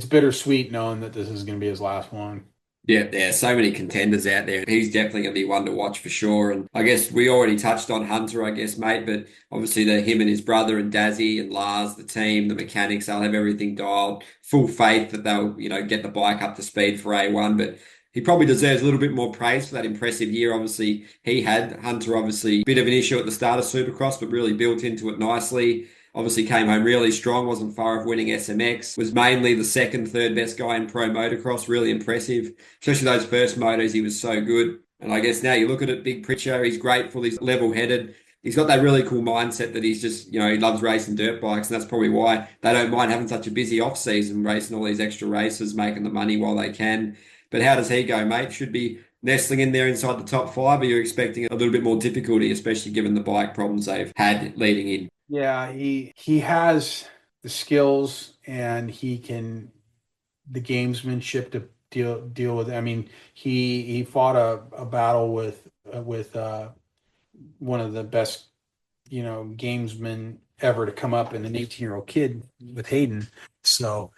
bittersweet knowing that this is going to be his last one. Yeah, there's so many contenders out there. He's definitely going to be one to watch for sure. And I guess we already touched on Hunter, I guess, mate, but obviously him and his brother and Dazzy and Lars, the team, the mechanics, they'll have everything dialed. Full faith that they'll, get the bike up to speed for A1, but he probably deserves a little bit more praise for that impressive year. Obviously, he had Hunter, obviously, a bit of an issue at the start of Supercross, but really built into it nicely. Obviously came home really strong, wasn't far off winning SMX, was mainly the second, third best guy in pro motocross, really impressive. Especially those first motos, he was so good. And I guess now you look at it, big picture, he's grateful, he's level-headed. He's got that really cool mindset that he's just, he loves racing dirt bikes, and that's probably why they don't mind having such a busy off-season, racing all these extra races, making the money while they can. But how does he go, mate? Should be nestling in there inside the top five, or you're expecting a little bit more difficulty, especially given the bike problems they've had leading in? Yeah, he has the skills and he can the gamesmanship to deal with it. I mean, he fought a battle with one of the best, gamesmen ever to come up, in an 18-year-old kid with Hayden. So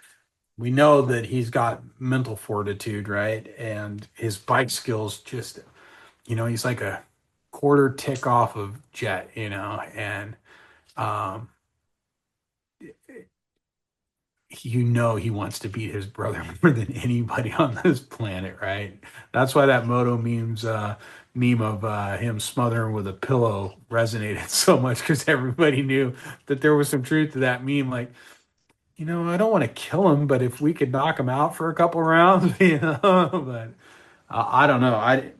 we know that he's got mental fortitude, right? And his bike skills just, he's like a quarter tick off of Jett, and um, he wants to beat his brother more than anybody on this planet, right? That's why that meme of him smothering with a pillow resonated so much, because everybody knew that there was some truth to that meme. Like, I don't want to kill him, but if we could knock him out for a couple rounds, But I don't know.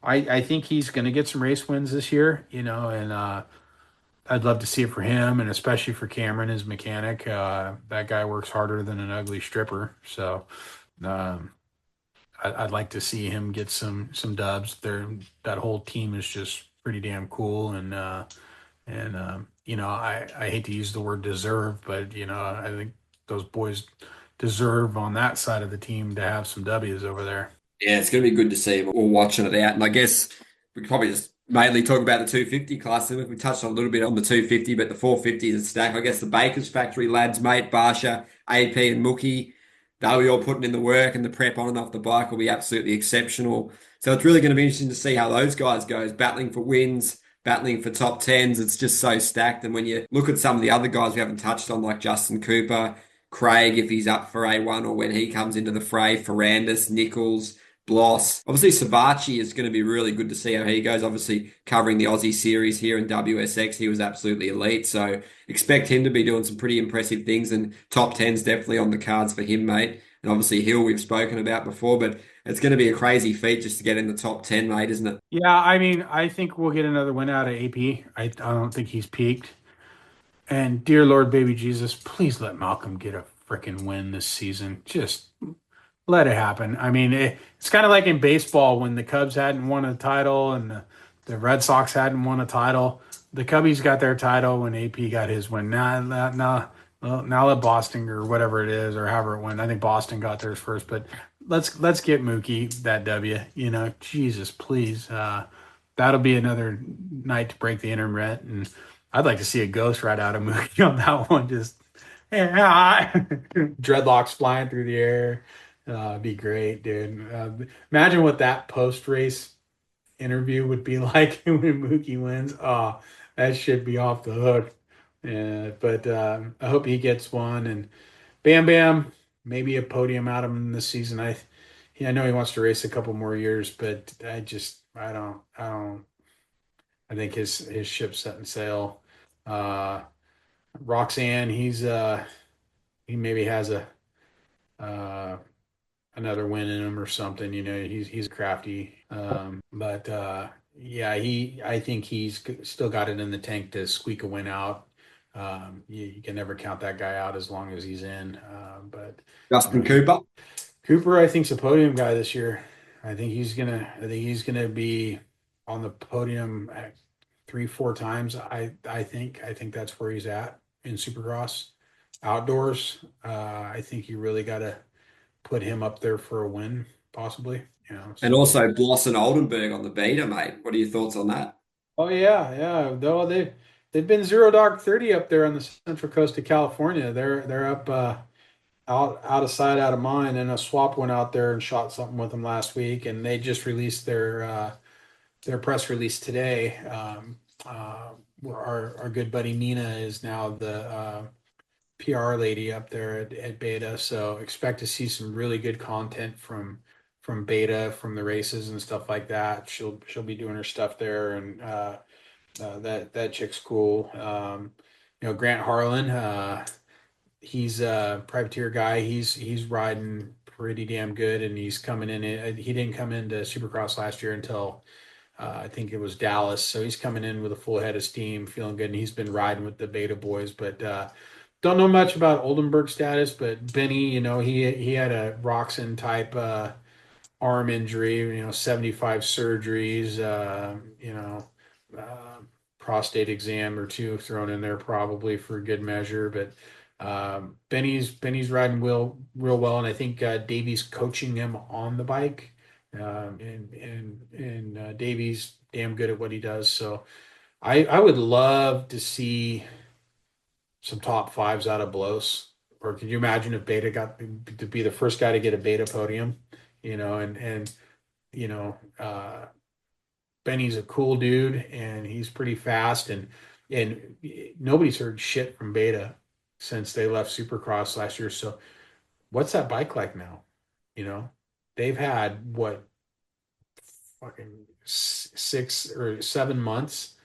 I think he's going to get some race wins this year, and I'd love to see it for him, and especially for Cameron, his mechanic. That guy works harder than an ugly stripper. So um, I'd like to see him get some dubs. That whole team is just pretty damn cool, and I hate to use the word deserve, but I think those boys deserve on that side of the team to have some W's over there. Yeah, it's going to be good to see them all watching it out. And I guess we could probably just mainly talk about the 250 class. We touched on a little bit on the 250, but the 450 is a stack. I guess the Baker's Factory lads, mate, Barsha, AP, and Mookie, they'll be all putting in the work, and the prep on and off the bike will be absolutely exceptional. So it's really going to be interesting to see how those guys go, battling for wins, battling for top tens. It's just so stacked. And when you look at some of the other guys we haven't touched on, like Justin Cooper, Craig, if he's up for A1, or when he comes into the fray, Ferrandis, Nichols, Bloss. Obviously, Savachi is going to be really good to see how he goes. Obviously, covering the Aussie series here in WSX, he was absolutely elite. So expect him to be doing some pretty impressive things, and top 10's definitely on the cards for him, mate. And obviously, Hill we've spoken about before, but it's going to be a crazy feat just to get in the top 10, mate, isn't it? Yeah, I mean, I think we'll get another win out of AP. I don't think he's peaked. And dear Lord, baby Jesus, please let Malcolm get a freaking win this season. Just let it happen. I mean, it's kind of like in baseball when the Cubs hadn't won a title and the Red Sox hadn't won a title. The Cubbies got their title when AP got his win. Now let Boston, or whatever it is, or however it went. I think Boston got theirs first, but let's get Mookie that W. Jesus, please. That'll be another night to break the internet, and I'd like to see a ghost right out of Mookie on that one. Just dreadlocks flying through the air. It'd be great, dude. Imagine what that post race interview would be like when Mookie wins. Oh, that should be off the hook. But I hope he gets one. And Bam Bam, maybe a podium out of him this season. I know he wants to race a couple more years, but I don't. I think his ship's setting sail. Roxanne, he maybe has uh, another win in him or something. He's crafty. But yeah, I think he's still got it in the tank to squeak a win out. You can never count that guy out as long as he's in. But Justin Cooper. Cooper, I think, is a podium guy this year. I think he's gonna be on the podium 3, 4 times. I think that's where he's at in Supercross outdoors. I think you really got to put him up there for a win, possibly. And So. also Bloss and Oldenburg on the beta, mate. What are your thoughts on that? Oh yeah, yeah. Though they've been zero dog 30 up there on the central coast of California. They're up out of sight, out of mind. And a swap went out there and shot something with them last week, and they just released their press release today. Where our good buddy Nina is now the PR lady up there at Beta. So expect to see some really good content from Beta, from the races and stuff like that. She'll be doing her stuff there, and that chick's cool. Grant Harlan, he's a privateer guy. He's riding pretty damn good, and he's coming in. He didn't come into Supercross last year until I think it was Dallas. So he's coming in with a full head of steam, feeling good, and he's been riding with the Beta boys. But don't know much about Oldenburg status, but Benny, he had a Roxon type arm injury, 75 surgeries, uh, prostate exam or two thrown in there probably for good measure. But Benny's riding real well, and I think Davey's coaching him on the bike. And Davey's damn good at what he does. So I would love to see some top fives out of Blows. Or could you imagine if Beta got to be the first guy to get a Beta podium? And Benny's a cool dude, and he's pretty fast, and nobody's heard shit from Beta since they left Supercross last year. So what's that bike like now? You know, they've had what, fucking 6 or 7 months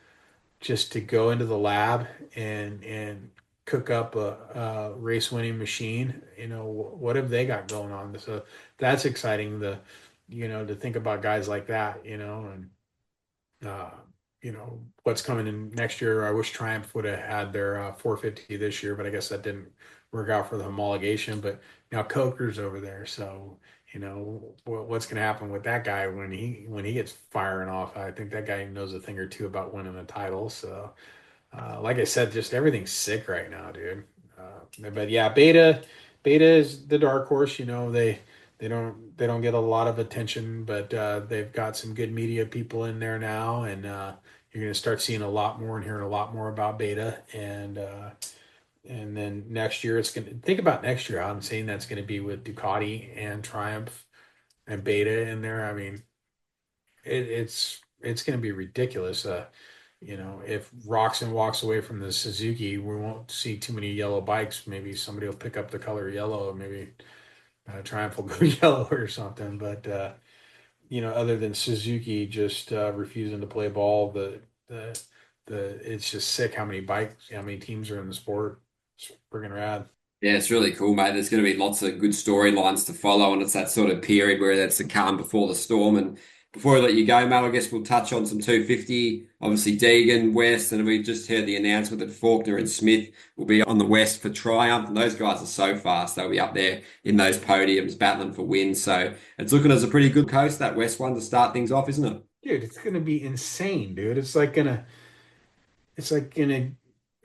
just to go into the lab and cook up a race winning machine. What have they got going on? So that's exciting. To think about guys like that. And uh, what's coming in next year. I wish Triumph would have had their 450 this year, but I guess that didn't work out for the homologation. But now Coker's over there, so what's going to happen with that guy when he gets firing off. I think that guy knows a thing or two about winning a title. So like I said, just everything's sick right now, dude. But yeah, Beta is the dark horse. They don't get a lot of attention, but they've got some good media people in there now, and you're going to start seeing a lot more and hearing a lot more about Beta. And then next year, it's going to think about next year. I'm saying that's going to be with Ducati and Triumph and Beta in there. I mean, it's going to be ridiculous. If Roxon walks away from the Suzuki, we won't see too many yellow bikes. Maybe somebody will pick up the color yellow. Maybe Triumph will go yellow or something. But other than Suzuki just refusing to play ball, the it's just sick how many teams are in the sport. It's freaking rad. Yeah, it's really cool, mate. There's going to be lots of good storylines to follow, and it's that sort of period where that's the calm before the storm. And before I let you go, Matt, I guess we'll touch on some 250. Obviously, Deegan, West, and we just heard the announcement that Faulkner and Smith will be on the West for Triumph. And those guys are so fast; they'll be up there in those podiums, battling for wins. So it's looking as a pretty good coast, that West one, to start things off, isn't it? Dude, it's gonna be insane, dude. It's like gonna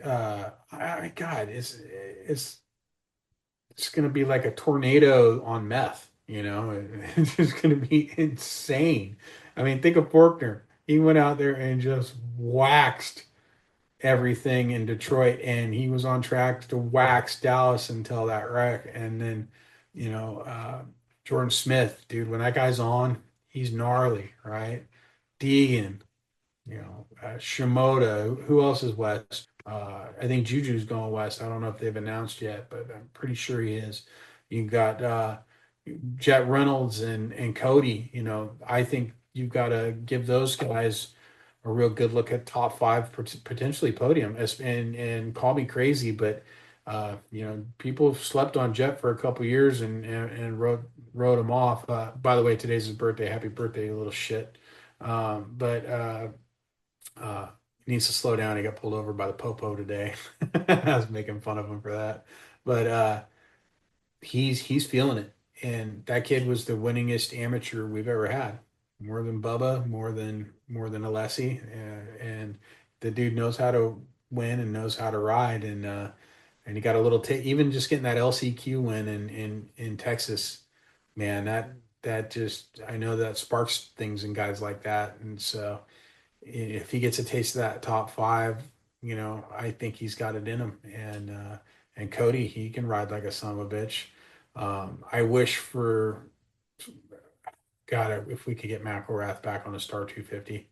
God, it's gonna be like a tornado on meth, It's just gonna be insane. I mean, think of Faulkner. He went out there and just waxed everything in Detroit, and he was on track to wax Dallas until that wreck. And then, you know, uh, Jordan Smith, dude, when that guy's on, he's gnarly, right? Deegan, Shimoda, who else is west? I think Juju's going west. I don't know if they've announced yet, but I'm pretty sure he is. You got Jett Reynolds and Cody. I think you've got to give those guys a real good look at top five, potentially podium. And call me crazy, but people slept on Jett for a couple years and wrote him off. By the way, today's his birthday. Happy birthday, you little shit. But he needs to slow down. He got pulled over by the popo today. I was making fun of him for that, but he's feeling it. And that kid was the winningest amateur we've ever had. more than Bubba, more than Alessi, and the dude knows how to win and knows how to ride, and he got a little even just getting that LCQ win in Texas, man. That just I know that sparks things in guys like that, and so if he gets a taste of that top five, I think he's got it in him. And Cody, he can ride like a son of a bitch. I wish for God if we could get McElrath back on a Star 250.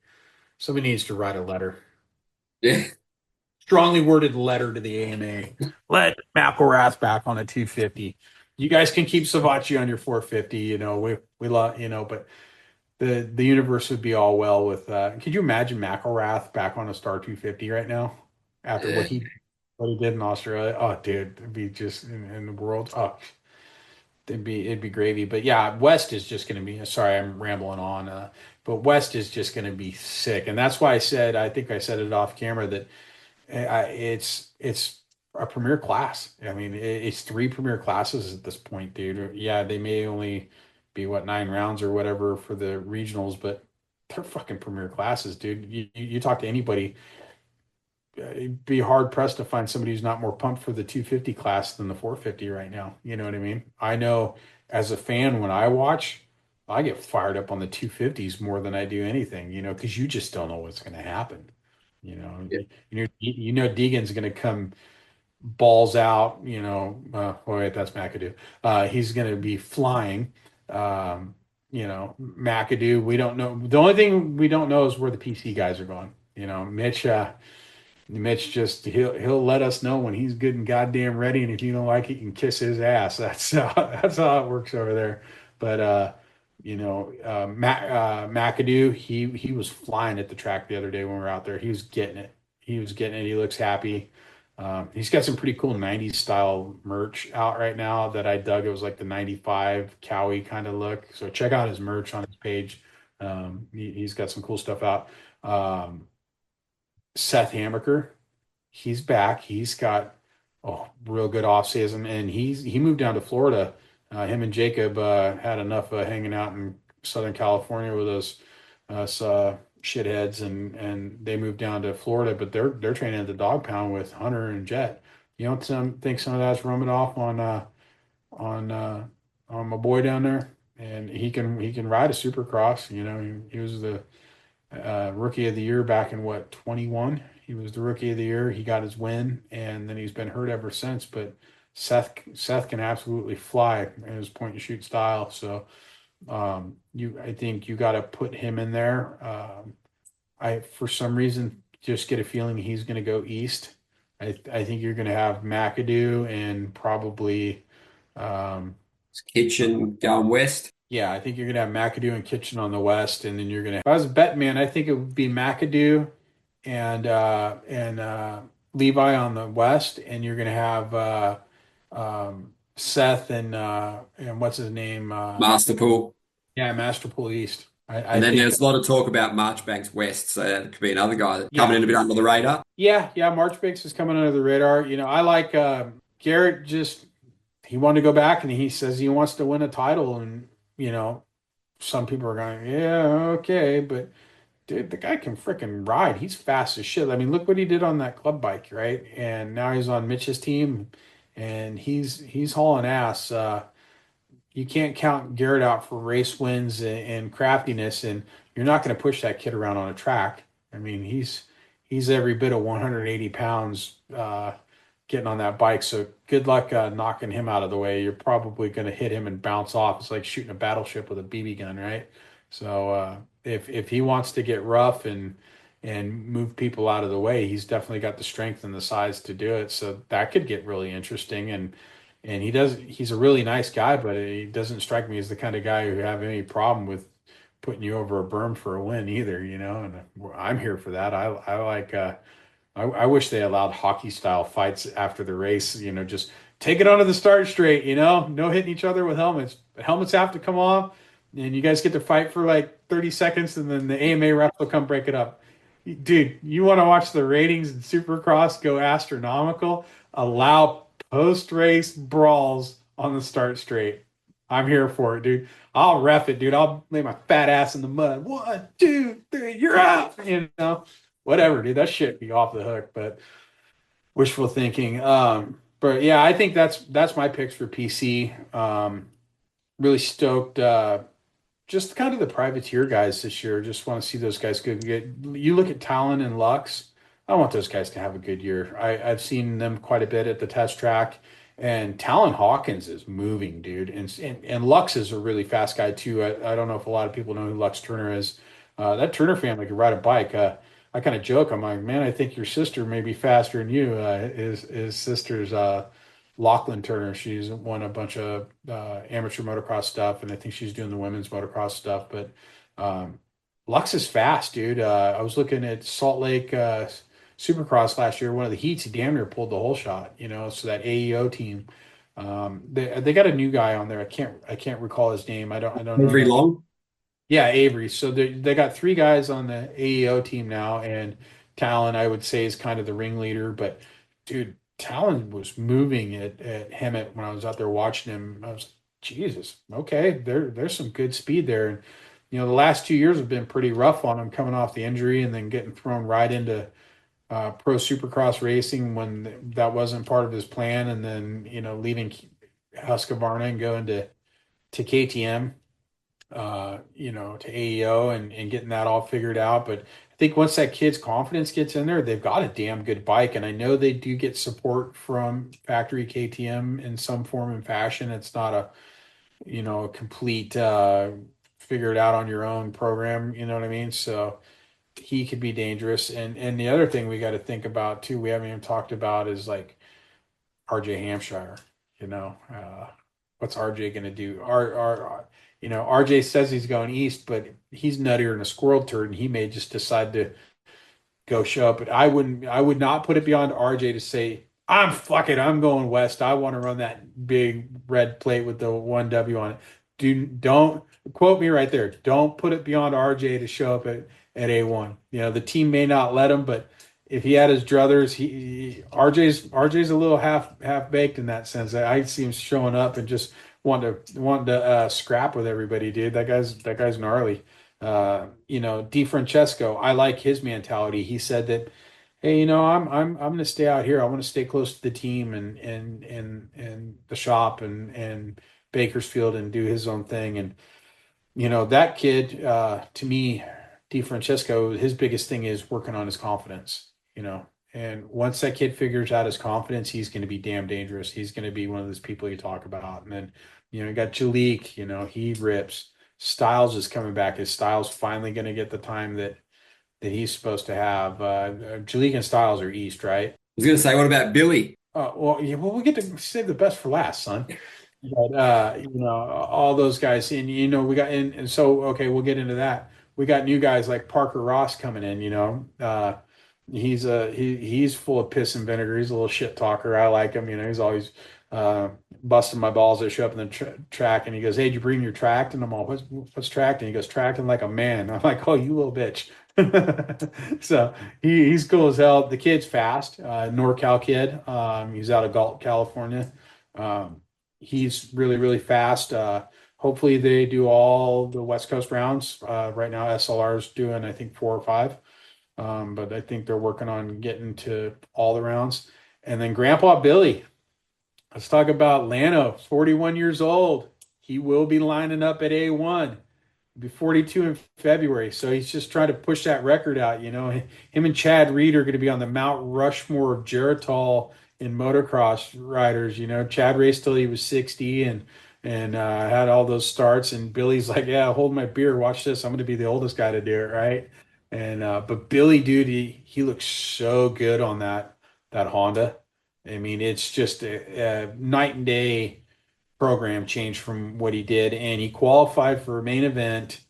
Somebody needs to write a letter, Yeah. strongly worded letter to the AMA. Let McElrath back on a 250. You guys can keep Savacci on your 450. We love but the universe would be all well with. Could you imagine McElrath back on a Star 250 right now after Yeah. what he did in Australia? Oh, dude, it'd be just in the world. Oh, it'd be gravy. But yeah, West is just going to be. Sorry, I'm rambling on. But West is just going to be sick, and that's why I think I said it off camera that it's a premier class. I mean, it's three premier classes at this point, dude. Yeah, they may only be what 9 rounds or whatever for the regionals, but they're fucking premier classes, dude. You talk to anybody, it'd be hard pressed to find somebody who's not more pumped for the 250 class than the 450 right now. You know what I mean? I know as a fan when I watch, I get fired up on the 250s more than I do anything, because you just don't know what's going to happen. You know, Yeah. Deegan's going to come balls out, oh wait, that's McAdoo. He's going to be flying. McAdoo, we don't know. The only thing we don't know is where the PC guys are going. Mitch just he'll let us know when he's good and goddamn ready, and if you don't like it, you can kiss his ass. That's how it works over there. But McAdoo, he was flying at the track the other day when we were out there. He was getting it. He was getting it. He looks happy. He's got some pretty cool 90s style merch out right now that I dug. It was like the 95 Cowie kind of look. So check out his merch on his page. He's got some cool stuff out. Seth Hamaker, he's back. He's got real good off season, and he moved down to Florida. Him and Jacob had enough hanging out in Southern California with us shitheads, and they moved down to Florida. But they're training at the dog pound with Hunter and Jett. You don't think some of that's rubbing off on on my boy down there, and he can ride a Supercross. He was the rookie of the year back in 21. He was the rookie of the year. He got his win, and then he's been hurt ever since. But Seth can absolutely fly in his point and shoot style. So I think you got to put him in there. I for some reason just get a feeling he's going to go east. I think you're going to have McAdoo and probably Kitchen going west. yeah, I think you're gonna have McAdoo and Kitchen on the west, and then you're gonna. If I was a bet man, I think it would be McAdoo and Levi on the west, and you're gonna have Seth and what's his name? Masterpool. Yeah, Masterpool East. I And then think there's a lot of talk about Marchbanks West, so that could be another guy that's coming yeah, in a bit under the radar. yeah. Marchbanks is coming under the radar. I like Garrett. Just he wanted to go back, and he says he wants to win a title, and some people are going, yeah, okay, but dude, the guy can freaking ride. He's fast as shit. I mean, look what he did on that club bike, right? And now he's on Mitch's team, and he's hauling ass. You can't count Garrett out for race wins and craftiness, and you're not going to push that kid around on a track. I mean, he's every bit of 180 pounds getting on that bike. So good luck knocking him out of the way. You're probably going to hit him and bounce off. It's like shooting a battleship with a BB gun, right? So if he wants to get rough and move people out of the way, he's definitely got the strength and the size to do it. So that could get really interesting. And he's a really nice guy, but he doesn't strike me as the kind of guy who have any problem with putting you over a berm for a win either, and I'm here for that. I like I wish they allowed hockey style fights after the race, just take it onto the start straight, no hitting each other with helmets. The helmets have to come off, and you guys get to fight for like 30 seconds, and then the AMA ref will come break it up. Dude, you want to watch the ratings in Supercross go astronomical? Allow post race brawls on the start straight. I'm here for it, dude. I'll ref it, dude. I'll lay my fat ass in the mud. 1, 2, 3, you're out. Whatever, dude. That shit be off the hook, but wishful thinking. But yeah, I think that's my picks for PC. Really stoked. Just kind of the privateer guys this year. Just want to see those guys go get. You look at Talon and Lux. I want those guys to have a good year. I've seen them quite a bit at the test track, and Talon Hawkins is moving, dude. And Lux is a really fast guy too. I don't know if a lot of people know who Lux Turner is. That Turner family could ride a bike. I kind of joke. I'm like, man, I think your sister may be faster than you. His sister's Lachlan Turner. She's won a bunch of amateur motocross stuff, and I think she's doing the women's motocross stuff. But um, Lux is fast, dude. I was looking at Salt Lake Supercross last year. One of the heats, he damn near pulled the whole shot. So that AEO team, they got a new guy on there. I can't recall his name. I don't Every know. long. Yeah, Avery. So they got three guys on the AEO team now, and Talon, I would say, is kind of the ringleader. But dude, Talon was moving at Hemet when I was out there watching him. I was, Jesus, okay, there's some good speed there. And the last 2 years have been pretty rough on him, coming off the injury and then getting thrown right into pro Supercross racing when that wasn't part of his plan, and then leaving Husqvarna and going to KTM, to AEO and getting that all figured out. But I think once that kid's confidence gets in there, they've got a damn good bike. And I know they do get support from factory KTM in some form and fashion. It's not a complete figure it out on your own program. You know what I mean? So he could be dangerous. And the other thing we got to think about too, we haven't even talked about, is like RJ Hamshire. What's RJ going to do? RJ says he's going east, but he's nuttier than a squirrel turd, and he may just decide to go show up. But I would not put it beyond RJ to say, I'm going west. I want to run that big red plate with the 1W on it. Don't quote me right there. Don't put it beyond RJ to show up at A1. The team may not let him, but if he had his druthers, RJ's a little half baked in that sense. I see him showing up and just wanting to scrap with everybody, dude. That guy's gnarly. Di Francesco, I like his mentality. He said that, hey, I'm going to stay out here. I want to stay close to the team and the shop and Bakersfield, and do his own thing. And that kid, to me, Di Francesco, his biggest thing is working on his confidence. And once that kid figures out his confidence, he's going to be damn dangerous. He's going to be one of those people you talk about. And then, you got Jalik, he rips. Styles is coming back. Is Styles finally going to get the time that he's supposed to have? Jalik and Styles are East, right? I was going to say, what about Billy? Well, yeah, well, we get to save the best for last, son. But all those guys, and we got in, and so okay, we'll get into that. We got new guys like Parker Ross coming in. He's full of piss and vinegar. He's a little shit talker. I like him. He's always busting my balls that show up in the track, and he goes, "Hey, did you bring your tract?" And I'm all, "What's tract?" And he goes, "Tracting like a man." I'm like, "Oh, you little bitch." So he's cool as hell. The kid's fast, NorCal kid. He's out of Galt, California. He's really, really fast. Hopefully they do all the West Coast rounds. Right now SLR is doing, I think, 4 or 5. But I think they're working on getting to all the rounds. And then Grandpa Billy. Let's talk about Lano, 41 years old. He will be lining up at A1. He'll be 42 in February. So he's just trying to push that record out. Him and Chad Reed are going to be on the Mount Rushmore of Geritol in motocross riders. Chad raced till he was 60 and had all those starts. And Billy's like, "Yeah, hold my beer. Watch this. I'm going to be the oldest guy to do it." Right. And but Billy, dude, he looks so good on that Honda. I mean, it's just a night and day program change from what he did, and he qualified for a main event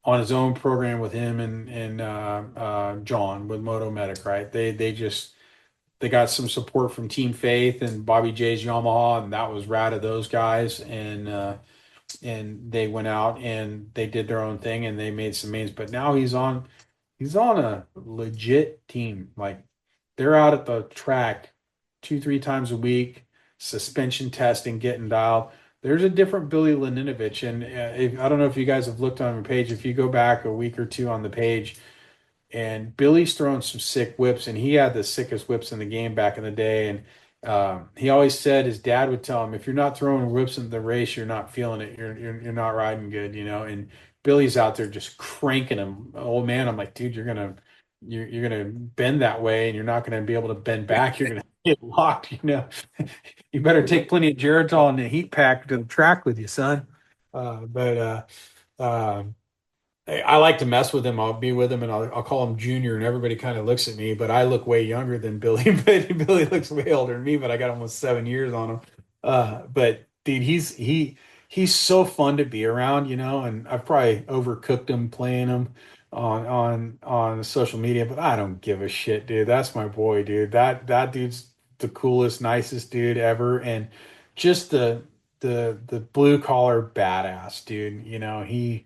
on his own program with him and John with Moto Medic. Right? They got some support from Team Faith and Bobby J's Yamaha, and that was rad of those guys. And they went out and they did their own thing and they made some mains. But now he's on a legit team. Like, they're out at the track 2-3 times a week, suspension testing, getting dialed. there's a different Billy Laninovich, and I don't know if you guys have looked on the page. If you go back a week or two on the page, and Billy's throwing some sick whips, and he had the sickest whips in the game back in the day. And he always said his dad would tell him, if you're not throwing whips in the race, you're not feeling it. You're not riding good, you know. And Billy's out there just cranking him. Old man, I'm like, dude, you're gonna bend that way, and you're not gonna be able to bend back. You're gonna get locked, you know. You better take plenty of Geritol and the heat pack to the track with you, son. But I like to mess with him. I'll be with him and I'll call him Junior, and everybody kind of looks at me, but I look way younger than Billy. But Billy looks way older than me, but I got almost 7 years on him. But dude, he's so fun to be around, you know. And I've probably overcooked him playing him on social media, but I don't give a shit, dude. That's my boy, dude. That dude's the coolest, nicest dude ever, and just the blue collar badass, dude. You know, he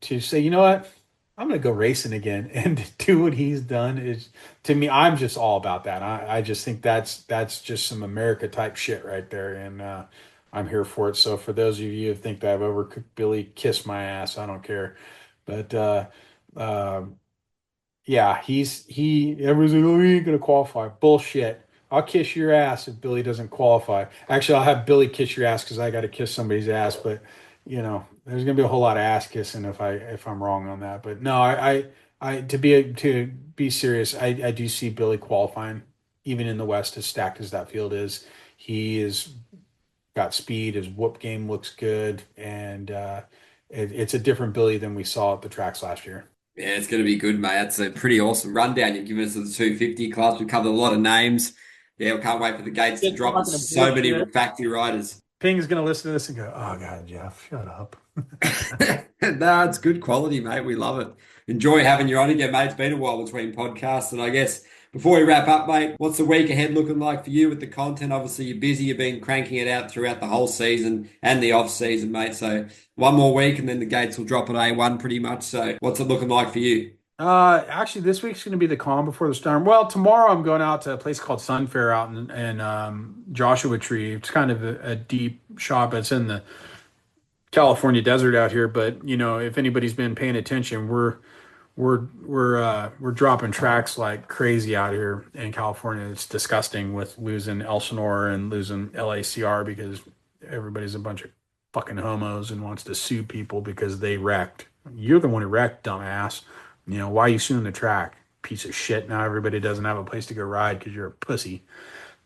to say, you know what, I'm gonna go racing again and do what he's done is, to me, I'm just all about that. I just think that's just some America type shit right there, and I'm here for it. So for those of you who think that I've overcooked Billy, kiss my ass. I don't care. But uh, yeah, everyone's like, oh, he ain't gonna qualify. Bullshit. I'll kiss your ass if Billy doesn't qualify. Actually, I'll have Billy kiss your ass because I got to kiss somebody's ass. But you know, there's gonna be a whole lot of ass kissing if I'm wrong on that. But no, to be serious, I do see Billy qualifying, even in the West, as stacked as that field is. He is got speed. His whoop game looks good, and it's a different Billy than we saw at the tracks last year. Yeah, it's going to be good, mate. That's a pretty awesome rundown you've given us of the 250 class. We've covered a lot of names. Yeah, we can't wait for the gates to Get drop. talking There's so many bullshit. factory riders. Ping's gonna listen to this and go, "Oh God, Jeff, shut up." No, it's good quality, mate. We love it. Enjoy having you on again, mate. It's been a while between podcasts. And I guess before we wrap up, mate, what's the week ahead looking like for you with the content? Obviously, you're busy. You've been cranking it out throughout the whole season and the off season, mate. So one more week and then the gates will drop at A1 pretty much. So what's it looking like for you? Actually, this week's going to be the calm before the storm. Well, tomorrow I'm going out to a place called Sunfair out in Joshua Tree. It's kind of a deep shot, but it's in the California desert out here. But you know, if anybody's been paying attention, we're dropping tracks like crazy out here in California. It's disgusting with losing Elsinore and losing LACR because everybody's a bunch of fucking homos and wants to sue people because they wrecked. You're the one who wrecked, dumbass. You know, why are you suing the track? Piece of shit. Now everybody doesn't have a place to go ride because you're a pussy.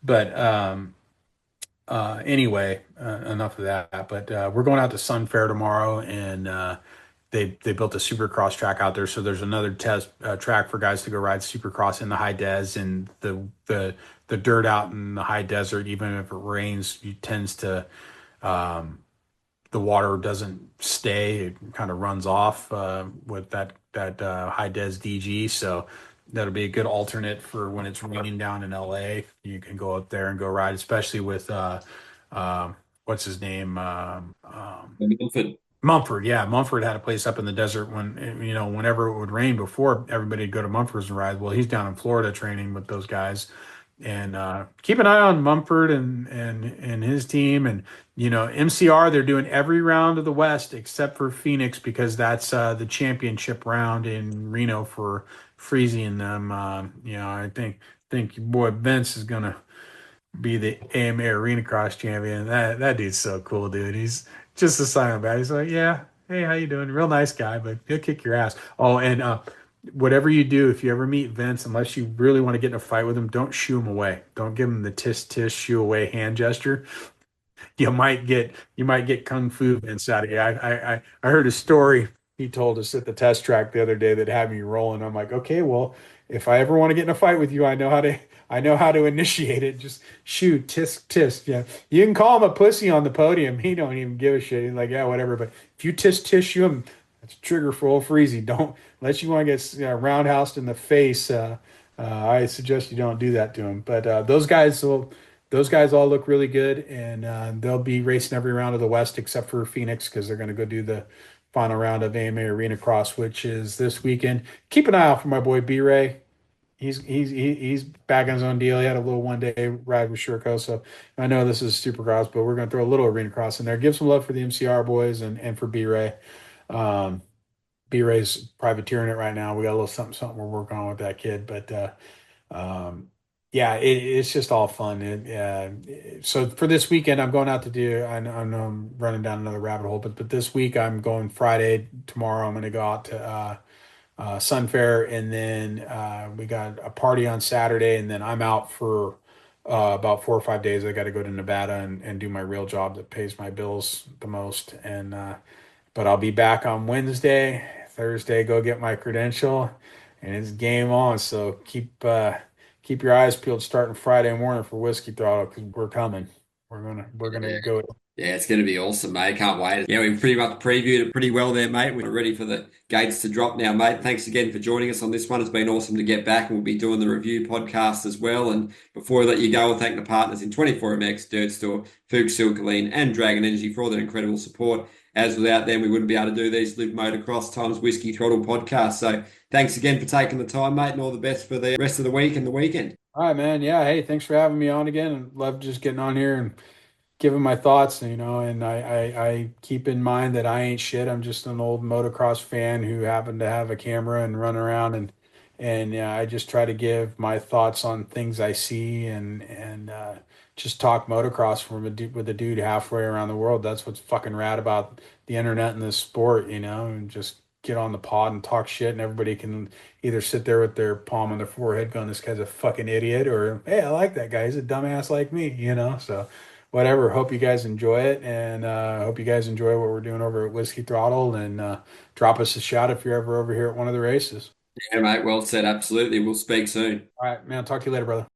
But anyway, enough of that. But we're going out to Sunfair tomorrow, and they built a Supercross track out there. So there's another test track for guys to go ride Supercross in the high des, and the dirt out in the high desert, even if it rains, it tends to the water doesn't stay; it kind of runs off with that high des DG. So that'll be a good alternate for when it's raining down in LA. You can go up there and go ride, especially with what's his name? Milford. Mumford. Yeah, Mumford had a place up in the desert when, you know, whenever it would rain before, everybody'd go to Mumford's and ride. Well, he's down in Florida training with those guys. And keep an eye on Mumford and his team. And, you know, MCR, they're doing every round of the West except for Phoenix because that's the championship round in Reno for Freezy and them. You know, I think your boy Vince is gonna be the AMA Arena Cross champion. That dude's so cool, dude. He's just a silent guy. He's like, yeah, hey, how you doing? Real nice guy, but he'll kick your ass. Oh, and whatever you do, if you ever meet Vince, unless you really want to get in a fight with him, don't shoo him away. Don't give him the tisk tisk shoo away hand gesture. You might get kung fu Vince out of you. I heard a story he told us at the test track the other day that had me rolling. I'm like, okay, well, if I ever want to get in a fight with you, I know how to initiate it. Just shoot, tisk tisk. Yeah, you can call him a pussy on the podium. He don't even give a shit. He's like, yeah, whatever. But if you tisk tisk him, that's a trigger for old Freezy. Don't unless you want to get roundhoused in the face. I suggest you don't do that to him. But those guys all look really good, and they'll be racing every round of the West except for Phoenix because they're going to go do the final round of AMA Arena Cross, which is this weekend. Keep an eye out for my boy B Ray. he's back on his own deal. He had a little 1 day ride with Sherco, so I know this is Supercross, but we're gonna throw a little arena cross in there. Give some love for the MCR boys and for B Ray. Um, B Ray's privateering it right now. We got a little something we're working on with that kid, but um, yeah, it's just all fun. So for this weekend, I'm going out to do. I know I'm running down another rabbit hole, but this week I'm going Friday. Tomorrow I'm going to go out to Sun Fair, and then we got a party on Saturday, and then I'm out for about 4 or 5 days. I got to go to Nevada and do my real job that pays my bills the most. And but I'll be back on Wednesday, Thursday. Go get my credential, and it's game on. So keep your eyes peeled starting Friday morning for Whiskey Throttle because we're coming. We're gonna go. Yeah, it's going to be awesome, mate. Can't wait. Yeah, we've pretty much previewed it pretty well there, mate. We're ready for the gates to drop now, mate. Thanks again for joining us on this one. It's been awesome to get back, and we'll be doing the review podcast as well. And before we let you go, I'll thank the partners in 24MX, Dirt Store, Fuchs Silkaline, and Dragon Energy for all their incredible support. As without them, we wouldn't be able to do these Live Motocross times Whiskey Throttle podcasts. So thanks again for taking the time, mate, and all the best for the rest of the week and the weekend. All right, man. Yeah. Hey, thanks for having me on again. Love just getting on here and giving my thoughts, and I keep in mind that I ain't shit. I'm just an old motocross fan who happened to have a camera and run around and I just try to give my thoughts on things I see and just talk motocross with a dude halfway around the world. That's what's fucking rad about the internet and this sport, and just get on the pod and talk shit, and everybody can either sit there with their palm on their forehead going, "This guy's a fucking idiot," or "Hey, I like that guy. He's a dumbass like me." So whatever. Hope you guys enjoy it, and hope you guys enjoy what we're doing over at Whiskey Throttle. And drop us a shout if you're ever over here at one of the races. Yeah, mate. Well said. Absolutely. We'll speak soon. All right, man. Talk to you later, brother.